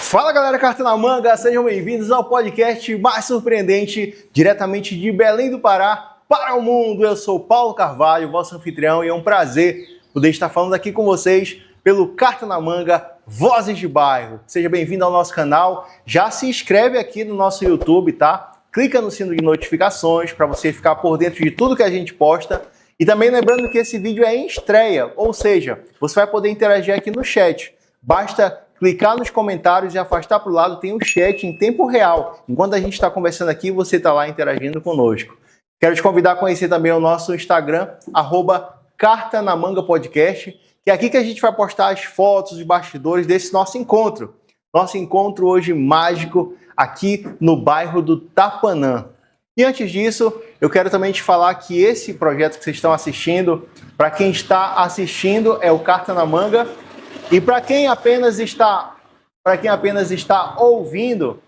Fala galera, Carta na Manga, sejam bem-vindos ao podcast mais surpreendente, diretamente de Belém do Pará para o mundo. Eu sou Paulo Carvalho, vosso anfitrião, e é um prazer poder estar falando aqui com vocês pelo Carta na Manga, Vozes de Bairro. Seja bem-vindo ao nosso canal, já se inscreve aqui no nosso YouTube, tá? Clica no sino de notificações para você ficar por dentro de tudo que a gente posta. E também lembrando que esse vídeo é em estreia, ou seja, você vai poder interagir aqui no chat. Basta clicar nos comentários e afastar para o lado, tem um chat em tempo real. Enquanto a gente está conversando aqui, você está lá interagindo conosco. Quero te convidar a conhecer também o nosso Instagram, @cartanamangapodcast, que é aqui que a gente vai postar as fotos, os bastidores desse nosso encontro. Nosso encontro hoje mágico aqui no bairro do Tapanã. E antes disso, eu quero também te falar que esse projeto que vocês estão assistindo, para quem está assistindo, é o Carta na Manga. E para quem apenas está ouvindo,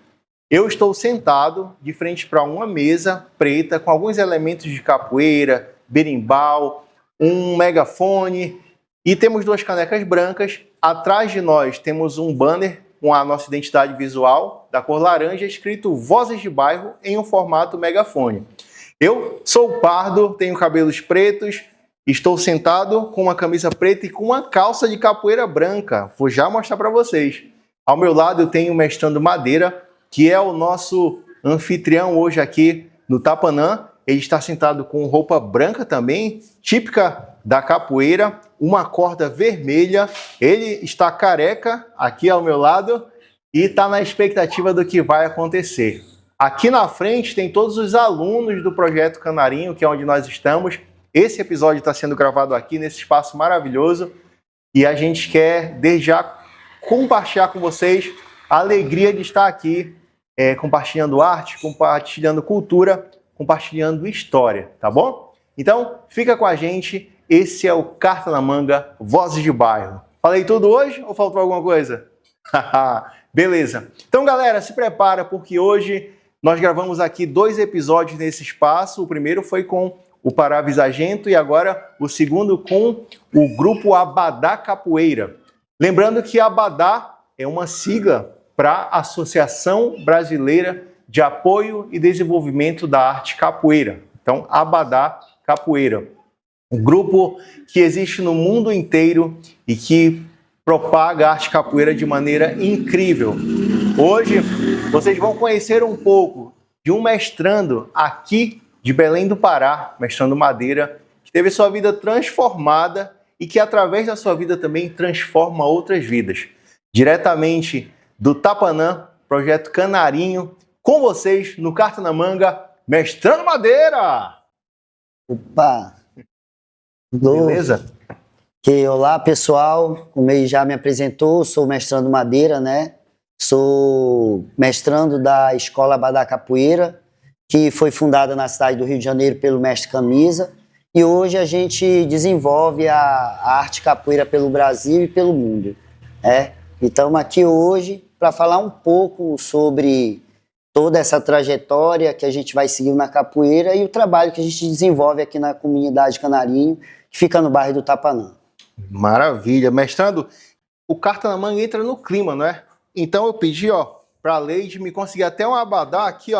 eu estou sentado de frente para uma mesa preta com alguns elementos de capoeira, berimbau, um megafone e temos duas canecas brancas. Atrás de nós temos um banner com a nossa identidade visual da cor laranja escrito Vozes de Bairro em um formato megafone. Eu sou pardo, tenho cabelos pretos, estou sentado com uma camisa preta e com uma calça de capoeira branca. Vou já mostrar para vocês. Ao meu lado eu tenho o Mestrando Madeira, que é o nosso anfitrião hoje aqui no Tapanã. Ele está sentado com roupa branca também, típica da capoeira, uma corda vermelha. Ele está careca aqui ao meu lado e está na expectativa do que vai acontecer. Aqui na frente tem todos os alunos do Projeto Canarinho, que é onde nós estamos. Esse episódio está sendo gravado aqui nesse espaço maravilhoso e a gente quer, desde já, compartilhar com vocês a alegria de estar aqui, compartilhando arte, compartilhando cultura, compartilhando história, tá bom? Então, fica com a gente, esse é o Carta na Manga, Vozes de Bairro. Falei tudo hoje ou faltou alguma coisa? Beleza. Então, galera, se prepara porque hoje nós gravamos aqui 2 episódios nesse espaço. O primeiro foi com o Pará Visagento e agora o segundo com o grupo Abadá Capoeira. Lembrando que Abadá é uma sigla para a Associação Brasileira de Apoio e Desenvolvimento da Arte Capoeira. Então, Abadá Capoeira. Um grupo que existe no mundo inteiro e que propaga a arte capoeira de maneira incrível. Hoje, vocês vão conhecer um pouco de um mestrando aqui de Belém do Pará, Mestrando Madeira, que teve sua vida transformada e que através da sua vida também transforma outras vidas. Diretamente do Tapanã, Projeto Canarinho, com vocês no Carta na Manga, Mestrando Madeira! Opa! Beleza? Olá, pessoal. Como ele já me apresentou, sou Mestrando Madeira, né? Sou mestrando da Escola Abadá Capoeira, que foi fundada na cidade do Rio de Janeiro pelo mestre Camisa, e hoje a gente desenvolve a arte capoeira pelo Brasil e pelo mundo. E estamos aqui hoje para falar um pouco sobre toda essa trajetória que a gente vai seguir na capoeira e o trabalho que a gente desenvolve aqui na comunidade Canarinho, que fica no bairro do Tapanã. Maravilha. Mestrando, o Carta na Manga entra no clima, não é? Então eu pedi, para a Leide me conseguir até um abadá aqui,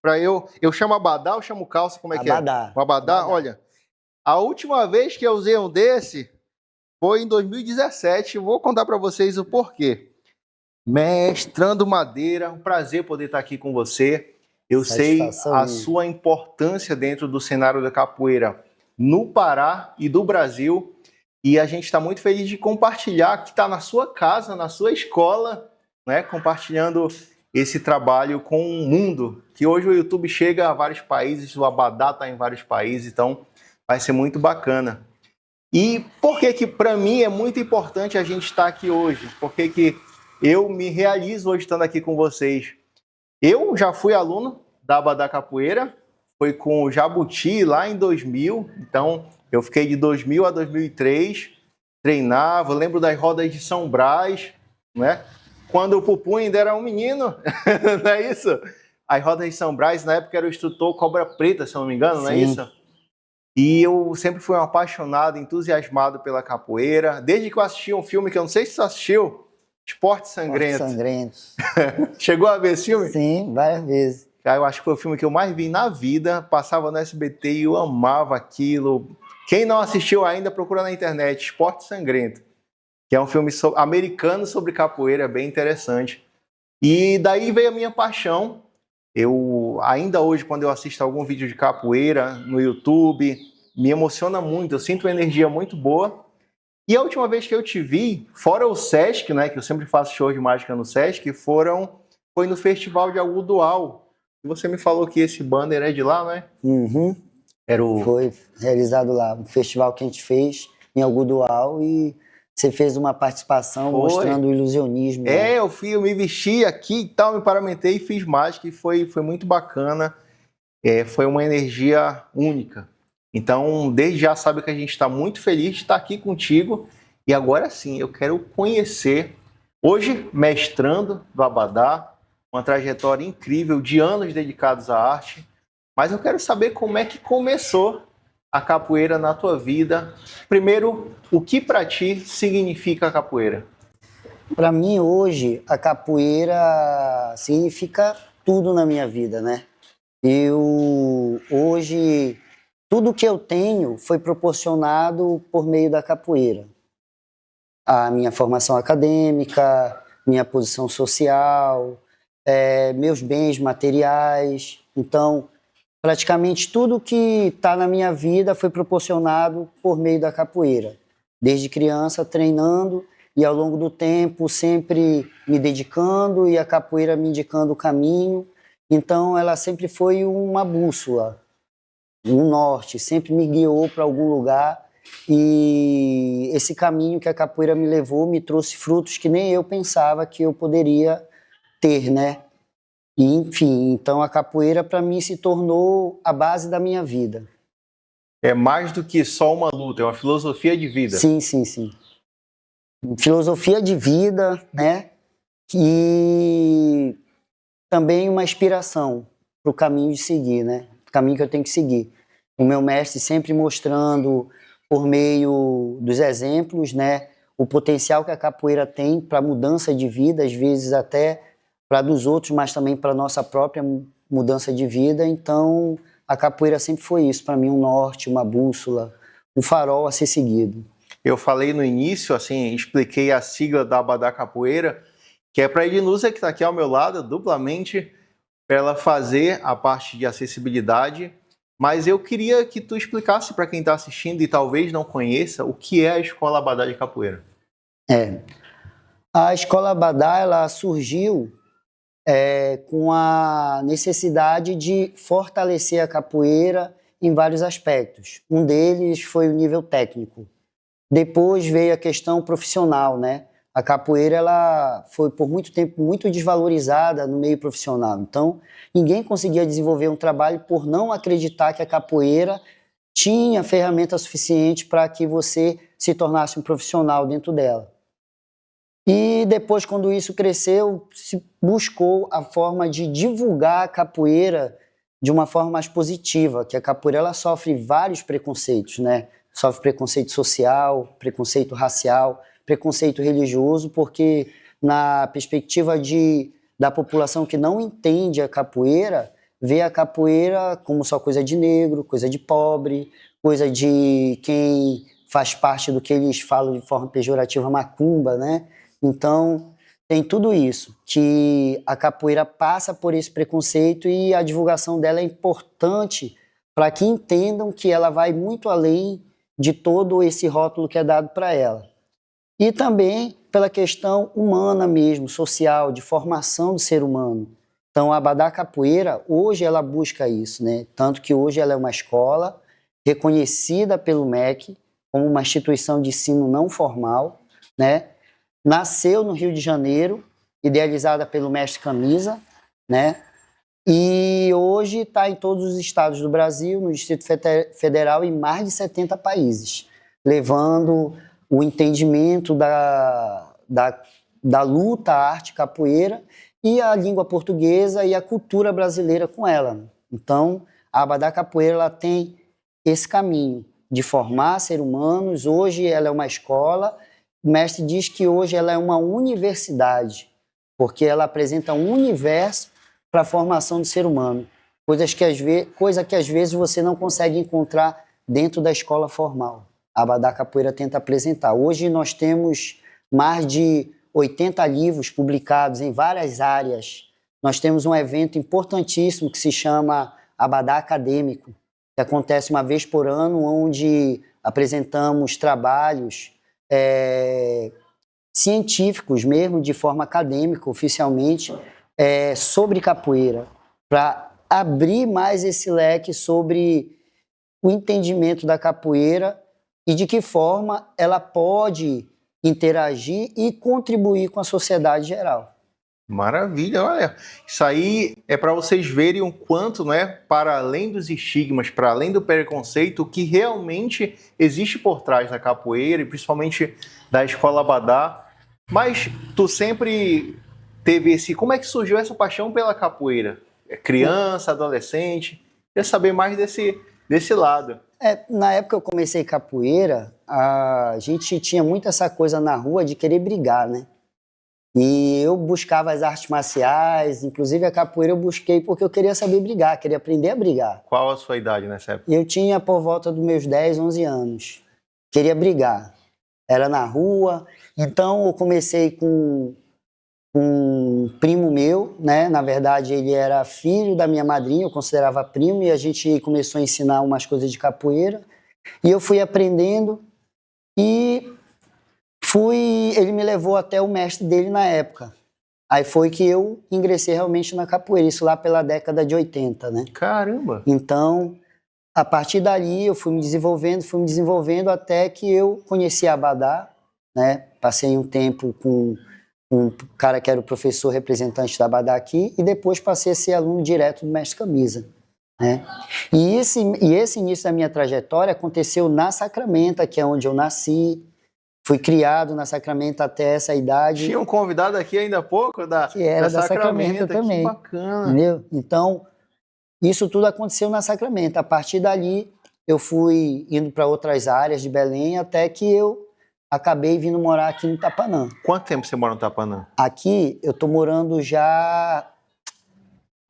para eu chamo abadá ou chamo calça, como é Abadá. que é? O abadá, olha, a última vez que eu usei um desse foi em 2017, vou contar para vocês o porquê. Mestrando Madeira, um prazer poder estar aqui com você. Eu sei a sua importância dentro do cenário da capoeira no Pará e do Brasil, e a gente está muito feliz de compartilhar que está na sua casa, na sua escola, né, compartilhando esse trabalho com o mundo, que hoje o YouTube chega a vários países, o Abadá está em vários países, então vai ser muito bacana. E por que para mim é muito importante a gente estar aqui hoje? Por que eu me realizo hoje estando aqui com vocês? Eu já fui aluno da Abadá Capoeira, foi com o Jabuti lá em 2000, então eu fiquei de 2000 a 2003, treinava, lembro das rodas de São Brás, né? Quando o Pupu ainda era um menino, não é isso? As rodas de São Brás, na época, era o instrutor Cobra Preta, se eu não me engano, não é isso? E eu sempre fui um apaixonado, entusiasmado pela capoeira. Desde que eu assisti um filme que eu não sei se você assistiu, Esporte Esporte Sangrento. Sangrento. Chegou a ver esse filme? Sim, várias vezes. Cara, eu acho que foi o filme que eu mais vi na vida. Passava no SBT e eu amava aquilo. Quem não assistiu ainda, procura na internet. Esporte Sangrento. Que é um filme americano sobre capoeira, bem interessante. E daí veio a minha paixão. Eu, ainda hoje, quando eu assisto algum vídeo de capoeira no YouTube, me emociona muito. Eu sinto uma energia muito boa. E a última vez que eu te vi, fora o Sesc, né, que eu sempre faço show de mágica no Sesc, foi no Festival de Algodoal. E você me falou que esse banner é de lá, né? Uhum. Era o... Foi realizado lá, um festival que a gente fez em Algodoal e você fez uma participação Foi. mostrando o ilusionismo. É, eu me vesti aqui e tal, me paramentei e fiz mágica e foi muito bacana. Foi uma energia única. Então, desde já sabe que a gente está muito feliz de estar aqui contigo. E agora sim, eu quero conhecer, hoje, mestrando do Abadá, uma trajetória incrível de anos dedicados à arte. Mas eu quero saber como é que começou a capoeira na tua vida. Primeiro, o que para ti significa a capoeira? Para mim, hoje, a capoeira significa tudo na minha vida, né? Hoje, tudo que eu tenho foi proporcionado por meio da capoeira. A minha formação acadêmica, minha posição social, meus bens materiais. Então, praticamente tudo que está na minha vida foi proporcionado por meio da capoeira. Desde criança, treinando e ao longo do tempo sempre me dedicando e a capoeira me indicando o caminho. Então, ela sempre foi uma bússola, um norte, sempre me guiou para algum lugar. E esse caminho que a capoeira me levou me trouxe frutos que nem eu pensava que eu poderia ter, né? E, enfim, então a capoeira para mim se tornou a base da minha vida. É mais do que só uma luta, é uma filosofia de vida. Sim, sim, sim. Filosofia de vida, né? E também uma inspiração para o caminho de seguir, né? O caminho que eu tenho que seguir. O meu mestre sempre mostrando, por meio dos exemplos, né? O potencial que a capoeira tem para mudança de vida, às vezes até para dos outros, mas também para nossa própria mudança de vida. Então, a capoeira sempre foi isso, para mim, um norte, uma bússola, um farol a ser seguido. Eu falei no início, assim, expliquei a sigla da Abadá Capoeira, que é para a Ednusa, que está aqui ao meu lado, duplamente, para ela fazer a parte de acessibilidade. Mas eu queria que tu explicasse para quem está assistindo e talvez não conheça o que é a Escola Abadá de Capoeira. A Escola Abadá, ela surgiu com a necessidade de fortalecer a capoeira em vários aspectos. Um deles foi o nível técnico. Depois veio a questão profissional, né? A capoeira ela foi por muito tempo muito desvalorizada no meio profissional. Então, ninguém conseguia desenvolver um trabalho por não acreditar que a capoeira tinha ferramenta suficiente para que você se tornasse um profissional dentro dela. E depois, quando isso cresceu, se buscou a forma de divulgar a capoeira de uma forma mais positiva, que a capoeira ela sofre vários preconceitos, né? Sofre preconceito social, preconceito racial, preconceito religioso, porque na perspectiva da população que não entende a capoeira, vê a capoeira como só coisa de negro, coisa de pobre, coisa de quem faz parte do que eles falam de forma pejorativa, macumba, né? Então, tem tudo isso, que a capoeira passa por esse preconceito e a divulgação dela é importante para que entendam que ela vai muito além de todo esse rótulo que é dado para ela. E também pela questão humana mesmo, social, de formação do ser humano. Então, a Abadá Capoeira, hoje ela busca isso, né? Tanto que hoje ela é uma escola reconhecida pelo MEC como uma instituição de ensino não formal, né? Nasceu no Rio de Janeiro, idealizada pelo mestre Camisa, né? E hoje está em todos os estados do Brasil, no Distrito Federal, em mais de 70 países, levando o entendimento da luta à arte capoeira e a língua portuguesa e a cultura brasileira com ela. Então, a Abadá Capoeira ela tem esse caminho de formar seres humanos. Hoje ela é uma escola o mestre diz que hoje ela é uma universidade, porque ela apresenta um universo para a formação do ser humano, coisa que às vezes você não consegue encontrar dentro da escola formal. A Abadá Capoeira tenta apresentar. Hoje nós temos mais de 80 livros publicados em várias áreas. Nós temos um evento importantíssimo que se chama Abadá Acadêmico, que acontece uma vez por ano, onde apresentamos trabalhos científicos mesmo, de forma acadêmica, oficialmente, sobre capoeira, para abrir mais esse leque sobre o entendimento da capoeira e de que forma ela pode interagir e contribuir com a sociedade geral. Maravilha, olha, isso aí é para vocês verem o quanto, né, para além dos estigmas, para além do preconceito, o que realmente existe por trás da capoeira e principalmente da Escola Abadá. Mas tu sempre teve como é que surgiu essa paixão pela capoeira? Criança, adolescente? Queria saber mais desse lado. Na época que eu comecei capoeira, a gente tinha muito essa coisa na rua de querer brigar, né? E eu buscava as artes marciais, inclusive a capoeira eu busquei porque eu queria saber brigar, queria aprender a brigar. Qual a sua idade nessa época? Eu tinha por volta dos meus 10, 11 anos. Queria brigar. Era na rua. Então eu comecei com um primo meu, né? Na verdade ele era filho da minha madrinha, eu considerava primo, e a gente começou a ensinar umas coisas de capoeira. E eu fui aprendendo e ele me levou até o mestre dele na época. Aí foi que eu ingressei realmente na capoeira, isso lá pela década de 80, né? Caramba! Então, a partir dali eu fui me desenvolvendo até que eu conheci a Abadá, né? Passei um tempo com um cara que era o professor representante da Abadá aqui e depois passei a ser aluno direto do mestre Camisa, né? E esse início da minha trajetória aconteceu na Sacramento, que é onde eu nasci. Fui criado na Sacramento até essa idade. Tinha um convidado aqui ainda há pouco que era da Sacramento também. Que bacana. Entendeu? Então, isso tudo aconteceu na Sacramento. A partir dali, eu fui indo para outras áreas de Belém até que eu acabei vindo morar aqui no Tapanã. Quanto tempo você mora no Tapanã? Aqui, eu estou morando já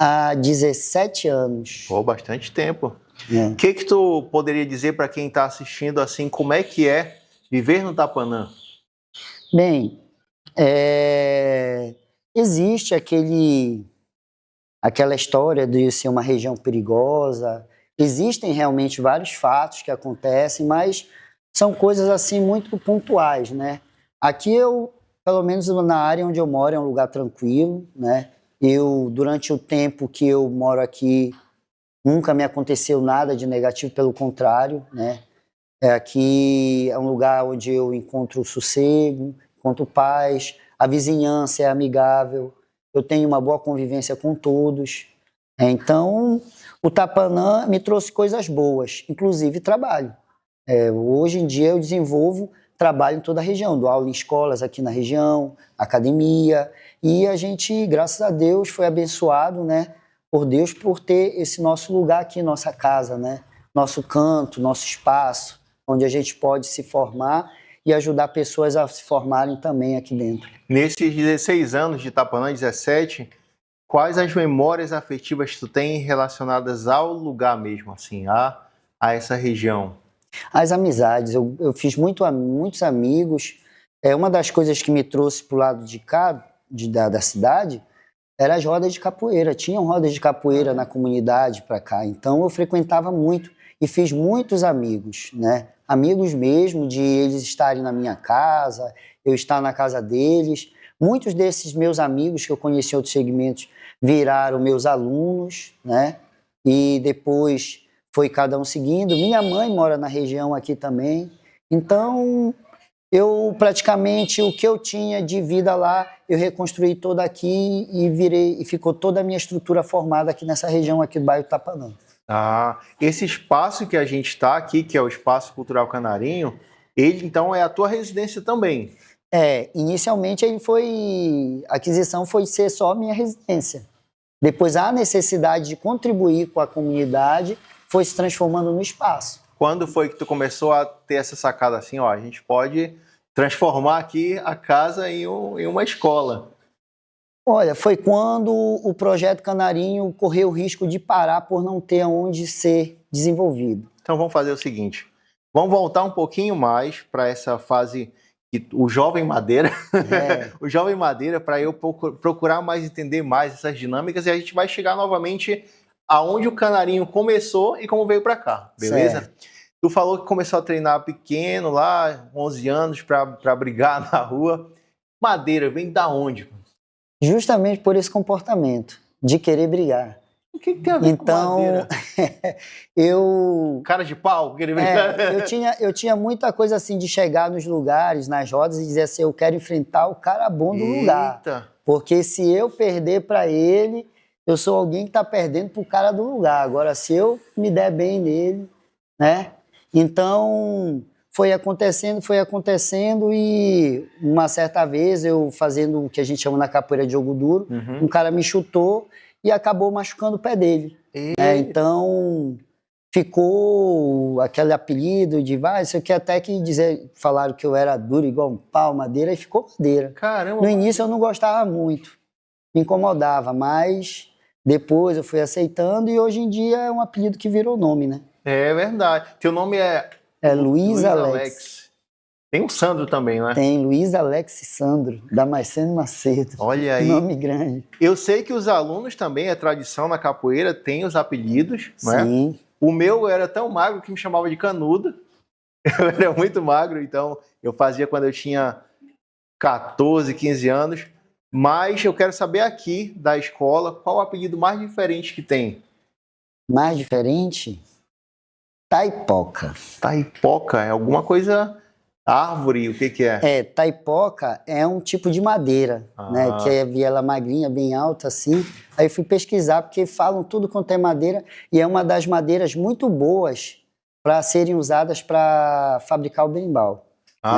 há 17 anos. Pô, bastante tempo. O que tu poderia dizer para quem está assistindo assim, como é que é viver no Tapanã? Bem, existe aquela história de ser uma região perigosa. Existem realmente vários fatos que acontecem, mas são coisas assim muito pontuais, né? Aqui pelo menos na área onde eu moro, é um lugar tranquilo, né? Durante o tempo que eu moro aqui, nunca me aconteceu nada de negativo, pelo contrário, né? Aqui é um lugar onde eu encontro sossego, encontro paz, a vizinhança é amigável, eu tenho uma boa convivência com todos. Então, o Tapanã me trouxe coisas boas, inclusive trabalho. Hoje em dia eu desenvolvo trabalho em toda a região, dou aula em escolas aqui na região, academia, e a gente, graças a Deus, foi abençoado, né, por Deus, por ter esse nosso lugar aqui, nossa casa, né, nosso canto, nosso espaço, onde a gente pode se formar e ajudar pessoas a se formarem também aqui dentro. Nesses 16 anos de Tapanã, 17, quais as memórias afetivas que tu tem relacionadas ao lugar mesmo, assim, a essa região? As amizades, eu fiz muitos amigos. Uma das coisas que me trouxe para o lado de cá, da cidade, eram as rodas de capoeira. Tinham rodas de capoeira na comunidade para cá, então eu frequentava muito e fiz muitos amigos, né? Amigos mesmo, de eles estarem na minha casa, eu estar na casa deles. Muitos desses meus amigos que eu conheci em outros segmentos viraram meus alunos, né? E depois foi cada um seguindo. Minha mãe mora na região aqui também. Então, eu praticamente, o que eu tinha de vida lá, eu reconstruí toda aqui e ficou toda a minha estrutura formada aqui nessa região aqui do bairro Tapanã. Esse espaço que a gente está aqui, que é o Espaço Cultural Canarinho, ele então é a tua residência também? Inicialmente a aquisição foi ser só a minha residência. Depois a necessidade de contribuir com a comunidade foi se transformando no espaço. Quando foi que tu começou a ter essa sacada assim, a gente pode transformar aqui a casa em uma escola. Olha, foi quando o projeto Canarinho correu o risco de parar por não ter onde ser desenvolvido. Então vamos fazer o seguinte, vamos voltar um pouquinho mais para essa fase o Jovem Madeira, o Jovem Madeira, para eu procurar mais entender mais essas dinâmicas, e a gente vai chegar novamente aonde o Canarinho começou e como veio para cá, beleza? Certo. Tu falou que começou a treinar pequeno lá, 11 anos, para brigar na rua. Madeira vem da onde? Justamente por esse comportamento, de querer brigar. O que tem a ver com madeira? Cara de pau, querer brigar? Eu tinha muita coisa assim de chegar nos lugares, nas rodas e dizer assim, eu quero enfrentar o cara bom do lugar. Porque se eu perder para ele, eu sou alguém que está perdendo pro cara do lugar. Agora, se eu me der bem nele, né? Então, foi acontecendo e uma certa vez eu fazendo o que a gente chama na capoeira de jogo duro, um cara me chutou e acabou machucando o pé dele. Então, ficou aquele apelido de, isso aqui até que falaram que eu era duro igual um pau, madeira, e ficou madeira. Caramba! No início eu não gostava muito, me incomodava, mas depois eu fui aceitando e hoje em dia é um apelido que virou nome, né? É verdade. Teu nome é Luiz Alex. Tem um Sandro também, não é? Tem, Luiz Alex Sandro, Damasceno Macedo. Olha aí. Nome grande. Eu sei que os alunos também, é tradição na capoeira, tem os apelidos, não é? Sim. O meu era tão magro que me chamava de canudo. Eu era muito magro, então eu fazia quando eu tinha 14, 15 anos. Mas eu quero saber aqui da escola, qual o apelido mais diferente que tem? Mais diferente? Taipoca. Taipoca é alguma coisa, árvore, o que é? Taipoca é um tipo de madeira, né? Que é ela magrinha, bem alta assim. Aí fui pesquisar, porque falam tudo quanto é madeira, e é uma das madeiras muito boas para serem usadas para fabricar o berimbau. Né?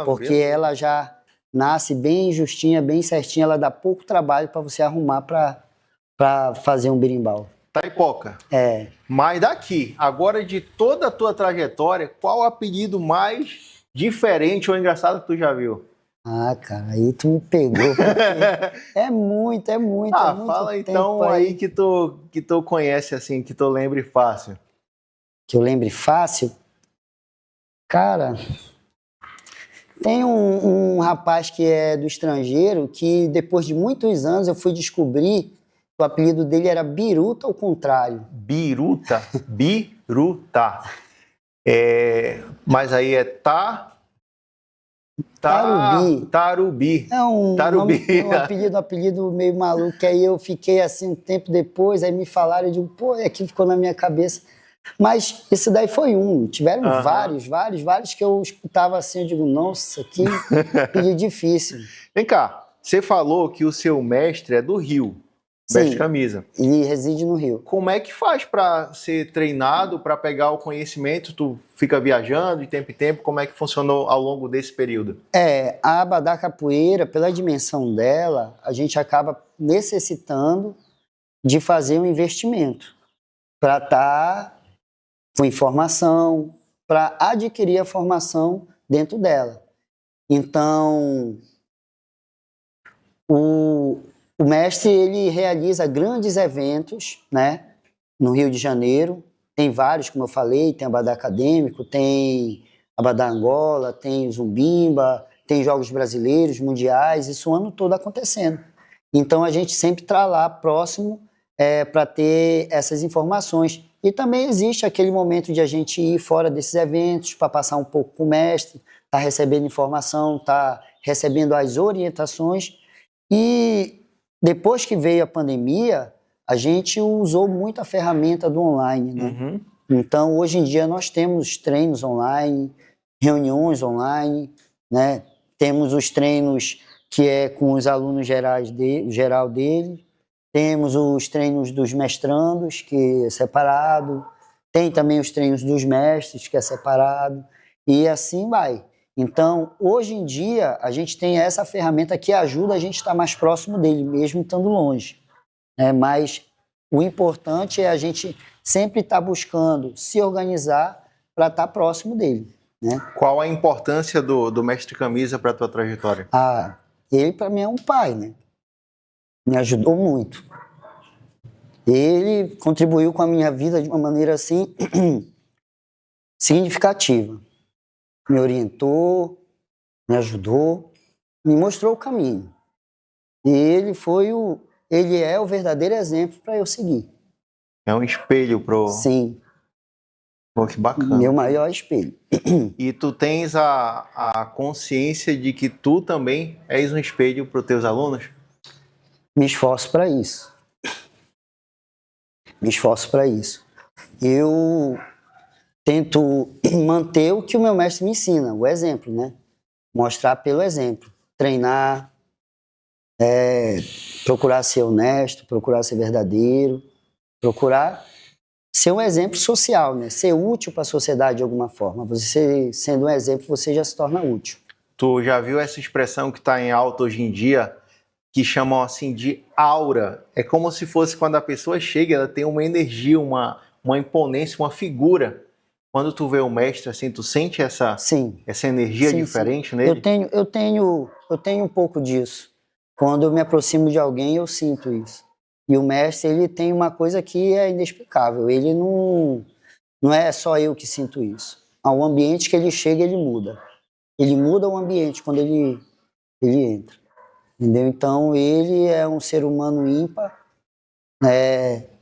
Porque ela já nasce bem justinha, bem certinha, ela dá pouco trabalho para você arrumar para fazer um berimbau. Taipoca. Mas daqui, agora de toda a tua trajetória, qual o apelido mais diferente ou engraçado que tu já viu? Cara, aí tu me pegou. É muito fala então aí que tu conhece, assim, que tu lembre fácil. Que eu lembre fácil? Cara, tem um rapaz que é do estrangeiro que depois de muitos anos eu fui descobrir o apelido dele era Biruta ao contrário. Biruta? Biruta. Mas aí é Tarubi. É um apelido meio maluco, que aí eu fiquei assim um tempo depois, aí me falaram, eu digo, aqui ficou na minha cabeça. Mas esse daí foi um. Tiveram vários que eu escutava assim, eu digo, nossa, que apelido difícil. Vem cá, você falou que o seu mestre é do Rio. Mestre Camisa. Ele reside no Rio. Como é que faz para ser treinado, para pegar o conhecimento? Tu fica viajando de tempo em tempo? Como é que funcionou ao longo desse período? A aba da capoeira, pela dimensão dela, a gente acaba necessitando de fazer um investimento para estar com informação, para adquirir a formação dentro dela. Então, o mestre ele realiza grandes eventos, né, no Rio de Janeiro. Tem vários, como eu falei, tem Abadá Acadêmico, tem Abadá Angola, tem Zumbimba, tem Jogos Brasileiros, Mundiais, isso o ano todo acontecendo. Então a gente sempre está lá próximo para ter essas informações. E também existe aquele momento de a gente ir fora desses eventos para passar um pouco com o mestre, tá recebendo informação, tá recebendo as orientações. E depois que veio a pandemia, a gente usou muito a ferramenta do online, né? Então, hoje em dia, nós temos treinos online, reuniões online, né? Temos os treinos que é com os alunos geral dele, temos os treinos dos mestrandos, que é separado, tem também os treinos dos mestres, que é separado, e assim vai. Então, hoje em dia, a gente tem essa ferramenta que ajuda a gente a estar mais próximo dele, mesmo estando longe. Mas o importante é a gente sempre estar buscando se organizar para estar próximo dele. né? Qual a importância do mestre Camisa para a tua trajetória? Ele para mim é um pai, né? Me ajudou muito. Ele contribuiu com a minha vida de uma maneira assim significativa. Me orientou, me ajudou, me mostrou o caminho. E ele é o verdadeiro exemplo para eu seguir. É um espelho pro... Sim. Pô, que bacana. Meu maior espelho. E tu tens a consciência de que tu também és um espelho para os teus alunos? Me esforço para isso. Me esforço para isso. Eu tento manter o que o meu mestre me ensina, o exemplo, né? Mostrar pelo exemplo. Treinar, procurar ser honesto, procurar ser verdadeiro, procurar ser um exemplo social, né? Ser útil para a sociedade de alguma forma. Você sendo um exemplo, você já se torna útil. Tu já viu essa expressão que está em alta hoje em dia, que chamam assim de aura? É como se fosse quando a pessoa chega, ela tem uma energia, uma imponência, uma figura. Quando tu vê o mestre, assim, tu sente essa energia diferente sim. nele? Eu tenho um pouco disso. Quando eu me aproximo de alguém, eu sinto isso. E o mestre, ele tem uma coisa que é inexplicável. Ele não é só eu que sinto isso. Ao ambiente que ele chega, ele muda. Ele muda o ambiente quando ele entra. Entendeu? Então, ele é um ser humano ímpar,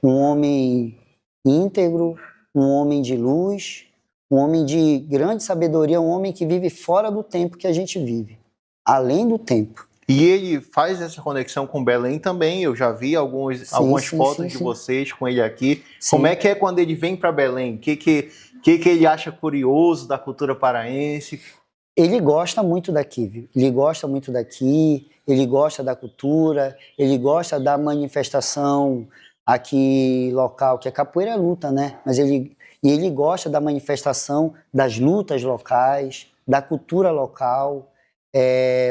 um homem íntegro, um homem de luz, um homem de grande sabedoria, um homem que vive fora do tempo que a gente vive, além do tempo. E ele faz essa conexão com Belém também. Eu já vi algumas fotos de vocês com ele aqui. Sim. Como é que é quando ele vem para Belém? O que ele acha curioso da cultura paraense? Ele gosta muito daqui, viu? Ele gosta muito daqui, ele gosta da cultura, ele gosta da manifestação aqui local, que a capoeira é luta, né? Mas ele gosta da manifestação das lutas locais, da cultura local.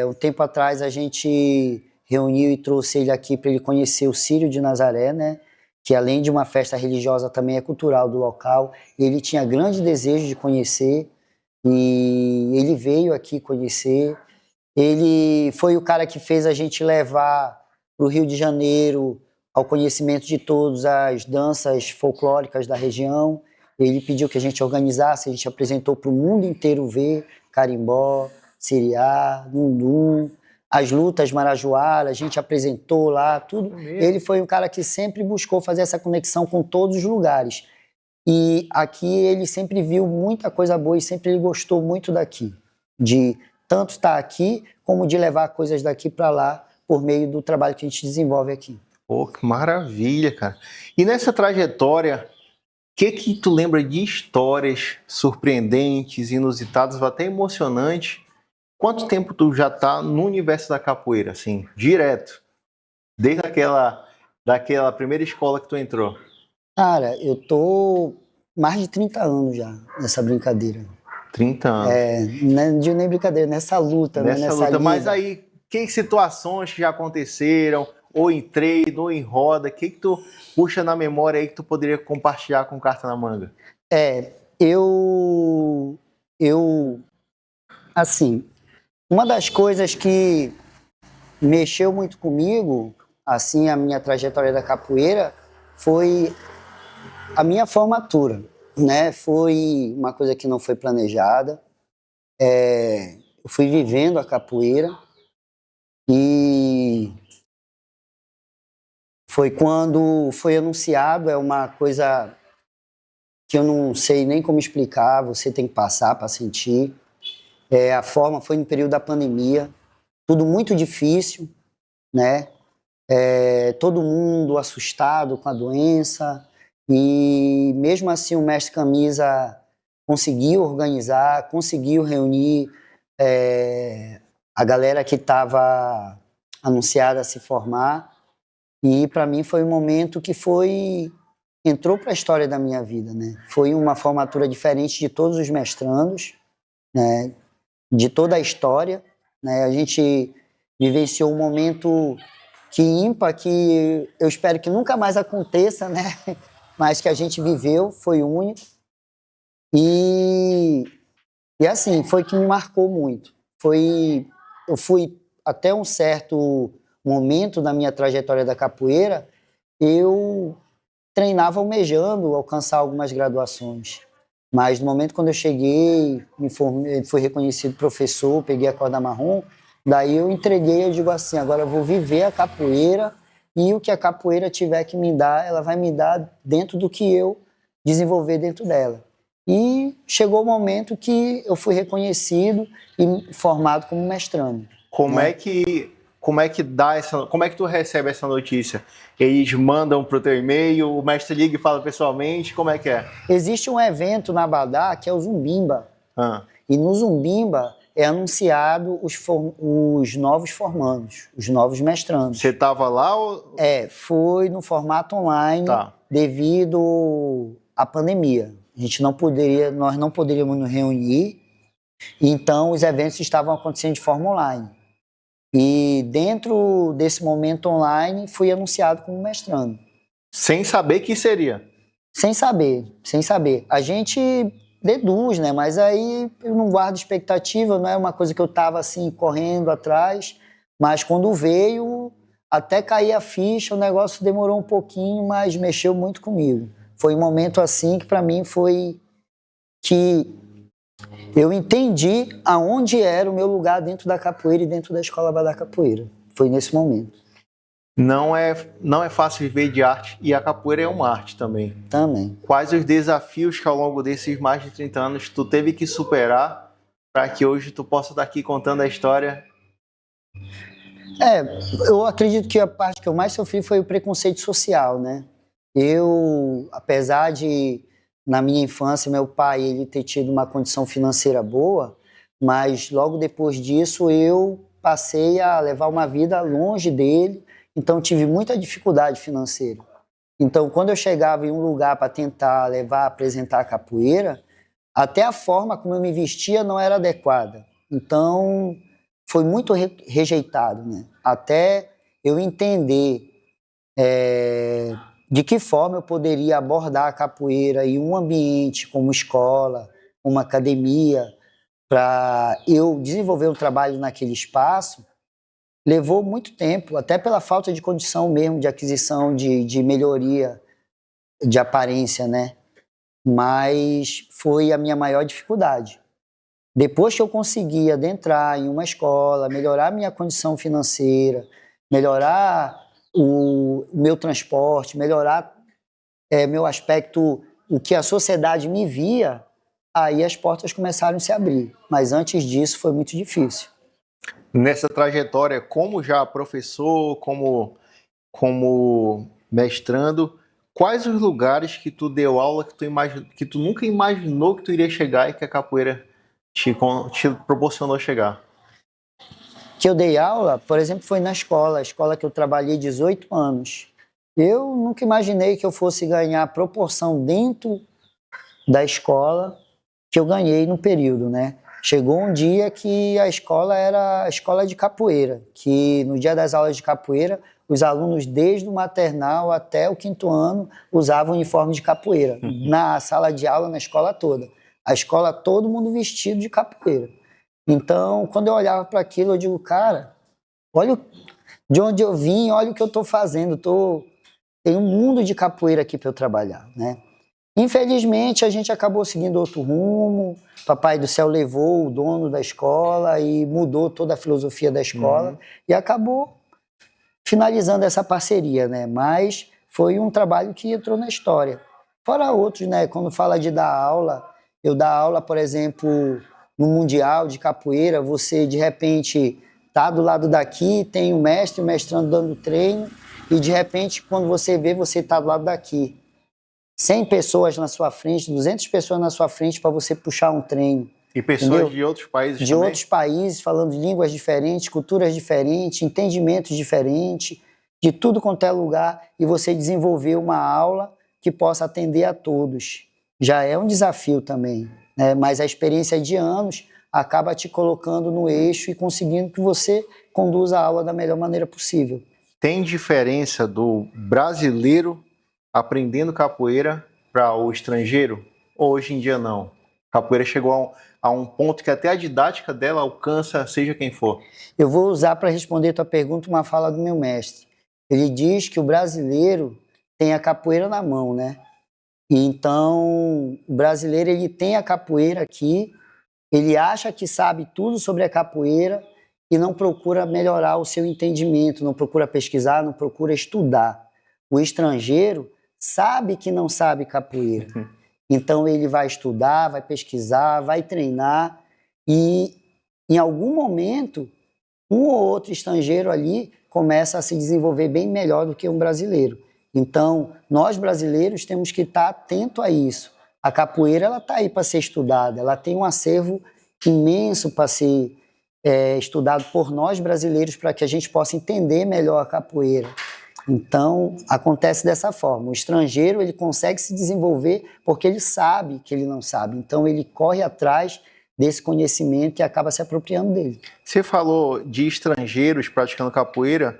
Um tempo atrás a gente reuniu e trouxe ele aqui para ele conhecer o Círio de Nazaré, né? Que além de uma festa religiosa também é cultural do local. Ele tinha grande desejo de conhecer e ele veio aqui conhecer. Ele foi o cara que fez a gente levar para o Rio de Janeiro ao conhecimento de todas as danças folclóricas da região. Ele pediu que a gente organizasse, a gente apresentou para o mundo inteiro ver carimbó, siriá, lundu, as lutas marajoara, a gente apresentou lá, tudo. Ele foi um cara que sempre buscou fazer essa conexão com todos os lugares. E aqui ele sempre viu muita coisa boa e sempre ele gostou muito daqui, de tanto estar aqui como de levar coisas daqui para lá por meio do trabalho que a gente desenvolve aqui. Pô, que maravilha, cara. E nessa trajetória, o que tu lembra de histórias surpreendentes, inusitadas, até emocionantes? Quanto tempo tu já tá no universo da capoeira, assim, direto? Desde daquela primeira escola que tu entrou? Cara, eu tô mais de 30 anos já nessa brincadeira. 30 anos. Não digo nem brincadeira, nessa luta, nessa né? Nessa luta. lida. Mas aí, que situações que já aconteceram, ou em treino, ou em roda, o que tu puxa na memória aí que tu poderia compartilhar com Carta na Manga? Assim, uma das coisas que mexeu muito comigo, assim, a minha trajetória da capoeira, foi a minha formatura, né? Foi uma coisa que não foi planejada. Eu fui vivendo a capoeira e foi quando foi anunciado, é uma coisa que eu não sei nem como explicar, você tem que passar para sentir. A forma foi no período da pandemia, tudo muito difícil, né? Todo mundo assustado com a doença e mesmo assim o mestre Camisa conseguiu organizar, conseguiu reunir a galera que estava anunciada a se formar e para mim foi um momento que entrou para a história da minha vida, né? Foi uma formatura diferente de todos os mestrandos, né? De toda a história, né? A gente vivenciou um momento ímpar, que eu espero que nunca mais aconteça, né? Mas que a gente viveu, foi único. E E assim, foi que me marcou muito. Eu fui até um certo momento na minha trajetória da capoeira, eu treinava almejando alcançar algumas graduações. Mas no momento quando eu cheguei, me formei, fui reconhecido professor, peguei a corda marrom, daí eu entreguei, eu digo assim, agora eu vou viver a capoeira e o que a capoeira tiver que me dar, ela vai me dar dentro do que eu desenvolver dentro dela. E chegou o momento que eu fui reconhecido e formado como mestrando. Como né? é que como é que tu recebe essa notícia? Eles mandam pro teu e-mail, o mestre liga e fala pessoalmente, como é que é? Existe um evento na Abadá que é o Zumbimba. Ah, E no Zumbimba é anunciado os novos formandos, os novos mestrandos. você tava lá ou Foi no formato online tá? devido à pandemia. Nós não poderíamos nos reunir, então os eventos estavam acontecendo de forma online. E dentro desse momento online fui anunciado como mestrando. Sem saber que seria. Sem saber, sem saber. A gente deduz, né? Mas aí eu não guardo expectativa, não é uma coisa que eu estava assim correndo atrás, mas quando veio, até cair a ficha, o negócio demorou um pouquinho, mas mexeu muito comigo. Foi um momento assim que para mim foi que eu entendi aonde era o meu lugar dentro da capoeira e dentro da escola da capoeira. Foi nesse momento. Não é fácil viver de arte e a capoeira é uma arte também. Também. Quais os desafios que ao longo desses mais de 30 anos tu teve que superar para que hoje tu possa estar aqui contando a história? Eu acredito que a parte que eu mais sofri foi o preconceito social, né? Apesar de, na minha infância, meu pai ele ter tido uma condição financeira boa, mas logo depois disso eu passei a levar uma vida longe dele, então tive muita dificuldade financeira. Então, quando eu chegava em um lugar para tentar apresentar a capoeira, até a forma como eu me vestia não era adequada. Então, foi muito rejeitado, né? Até eu entender de que forma eu poderia abordar a capoeira em um ambiente como escola, uma academia, para eu desenvolver um trabalho naquele espaço, levou muito tempo, até pela falta de condição mesmo de aquisição de melhoria de aparência, né? Mas foi a minha maior dificuldade. Depois que eu consegui adentrar em uma escola, melhorar minha condição financeira, melhorar o meu transporte, melhorar meu aspecto, o que a sociedade me via, aí as portas começaram a se abrir. Mas antes disso foi muito difícil. Nessa trajetória, como já professor, como mestrando, quais os lugares que tu deu aula que tu nunca imaginou que tu iria chegar e que a capoeira te proporcionou chegar? Que eu dei aula, por exemplo, foi na escola, a escola que eu trabalhei 18 anos. Eu nunca imaginei que eu fosse ganhar a proporção dentro da escola que eu ganhei no período, né? Chegou um dia que a escola era a escola de capoeira, que no dia das aulas de capoeira, os alunos desde o maternal até o 5º ano usavam uniforme de capoeira, na sala de aula, na escola toda. A escola, todo mundo vestido de capoeira. Então, quando eu olhava para aquilo, eu digo, cara, olha de onde eu vim, olha o que eu estou fazendo, tem um mundo de capoeira aqui para eu trabalhar, né? Infelizmente, a gente acabou seguindo outro rumo. Papai do Céu levou o dono da escola e mudou toda a filosofia da escola e acabou finalizando essa parceria, né? Mas foi um trabalho que entrou na história. Fora outros, né? Quando fala de dar aula, eu dar aula, por exemplo, no Mundial de Capoeira, você de repente tá do lado daqui, tem o mestre, o mestrando dando treino, e de repente, quando você vê, você tá do lado daqui. 100 pessoas na sua frente, 200 pessoas na sua frente para você puxar um treino. E pessoas Entendeu? de outros países de também? outros países, falando línguas diferentes, culturas diferentes, entendimentos diferentes, de tudo quanto é lugar, e você desenvolver uma aula que possa atender a todos. Já é um desafio também, né? Mas a experiência de anos acaba te colocando no eixo e conseguindo que você conduza a aula da melhor maneira possível. Tem diferença do brasileiro aprendendo capoeira para o estrangeiro? Ou hoje em dia não? A capoeira chegou a um ponto que até a didática dela alcança, seja quem for. Eu vou usar para responder tua pergunta uma fala do meu mestre. Ele diz que o brasileiro tem a capoeira na mão, né? E então, o brasileiro ele tem a capoeira aqui, ele acha que sabe tudo sobre a capoeira e não procura melhorar o seu entendimento, não procura pesquisar, não procura estudar. O estrangeiro sabe que não sabe capoeira. Então ele vai estudar, vai pesquisar, vai treinar e em algum momento um ou outro estrangeiro ali começa a se desenvolver bem melhor do que um brasileiro. Então nós brasileiros temos que estar atento a isso. A capoeira ela está aí para ser estudada, ela tem um acervo imenso para ser estudado por nós brasileiros para que a gente possa entender melhor a capoeira. Então, acontece dessa forma. O estrangeiro ele consegue se desenvolver porque ele sabe que ele não sabe. Então, ele corre atrás desse conhecimento e acaba se apropriando dele. Você falou de estrangeiros praticando capoeira.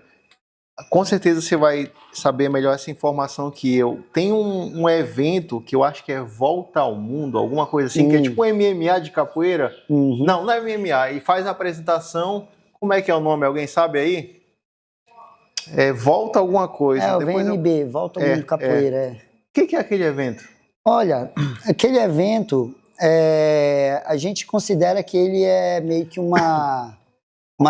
Com certeza você vai saber melhor essa informação que eu. Tem um evento que eu acho que é Volta ao Mundo, alguma coisa assim, que é tipo um MMA de capoeira. Uhum. Não é MMA. E faz a apresentação. Como é que é o nome? Alguém sabe aí? Volta alguma coisa. O VMB, Volta ao Mundo Capoeira. O que é aquele evento? Olha, aquele evento, a gente considera que ele é meio que uma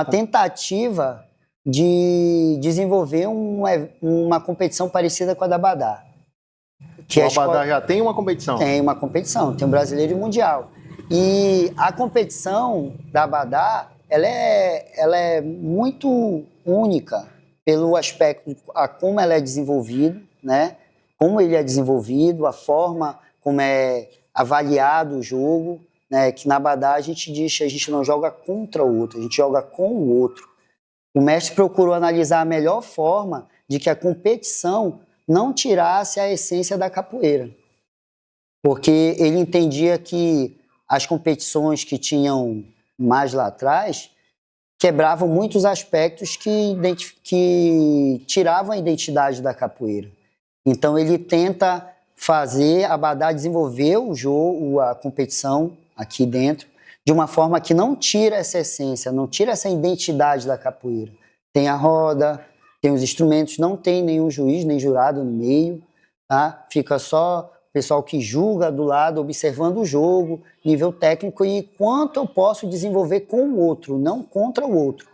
tentativa de desenvolver uma competição parecida com a da Badá. O Abadá já tem uma competição? Tem uma competição, tem um brasileiro e mundial. E a competição da Abadá, ela é muito única pelo aspecto a como ela é desenvolvida, né? Como ele é desenvolvido, a forma como é avaliado o jogo, né? Que na Abadá a gente diz que a gente não joga contra o outro, a gente joga com o outro. O mestre procurou analisar a melhor forma de que a competição não tirasse a essência da capoeira. Porque ele entendia que as competições que tinham mais lá atrás quebravam muitos aspectos que tiravam a identidade da capoeira. Então ele tenta fazer a Abadá desenvolver o jogo, a competição aqui dentro, de uma forma que não tira essa essência, não tira essa identidade da capoeira. Tem a roda, tem os instrumentos, não tem nenhum juiz, nem jurado no meio, tá? Fica só o pessoal que julga do lado, observando o jogo, nível técnico e quanto eu posso desenvolver com o outro, não contra o outro.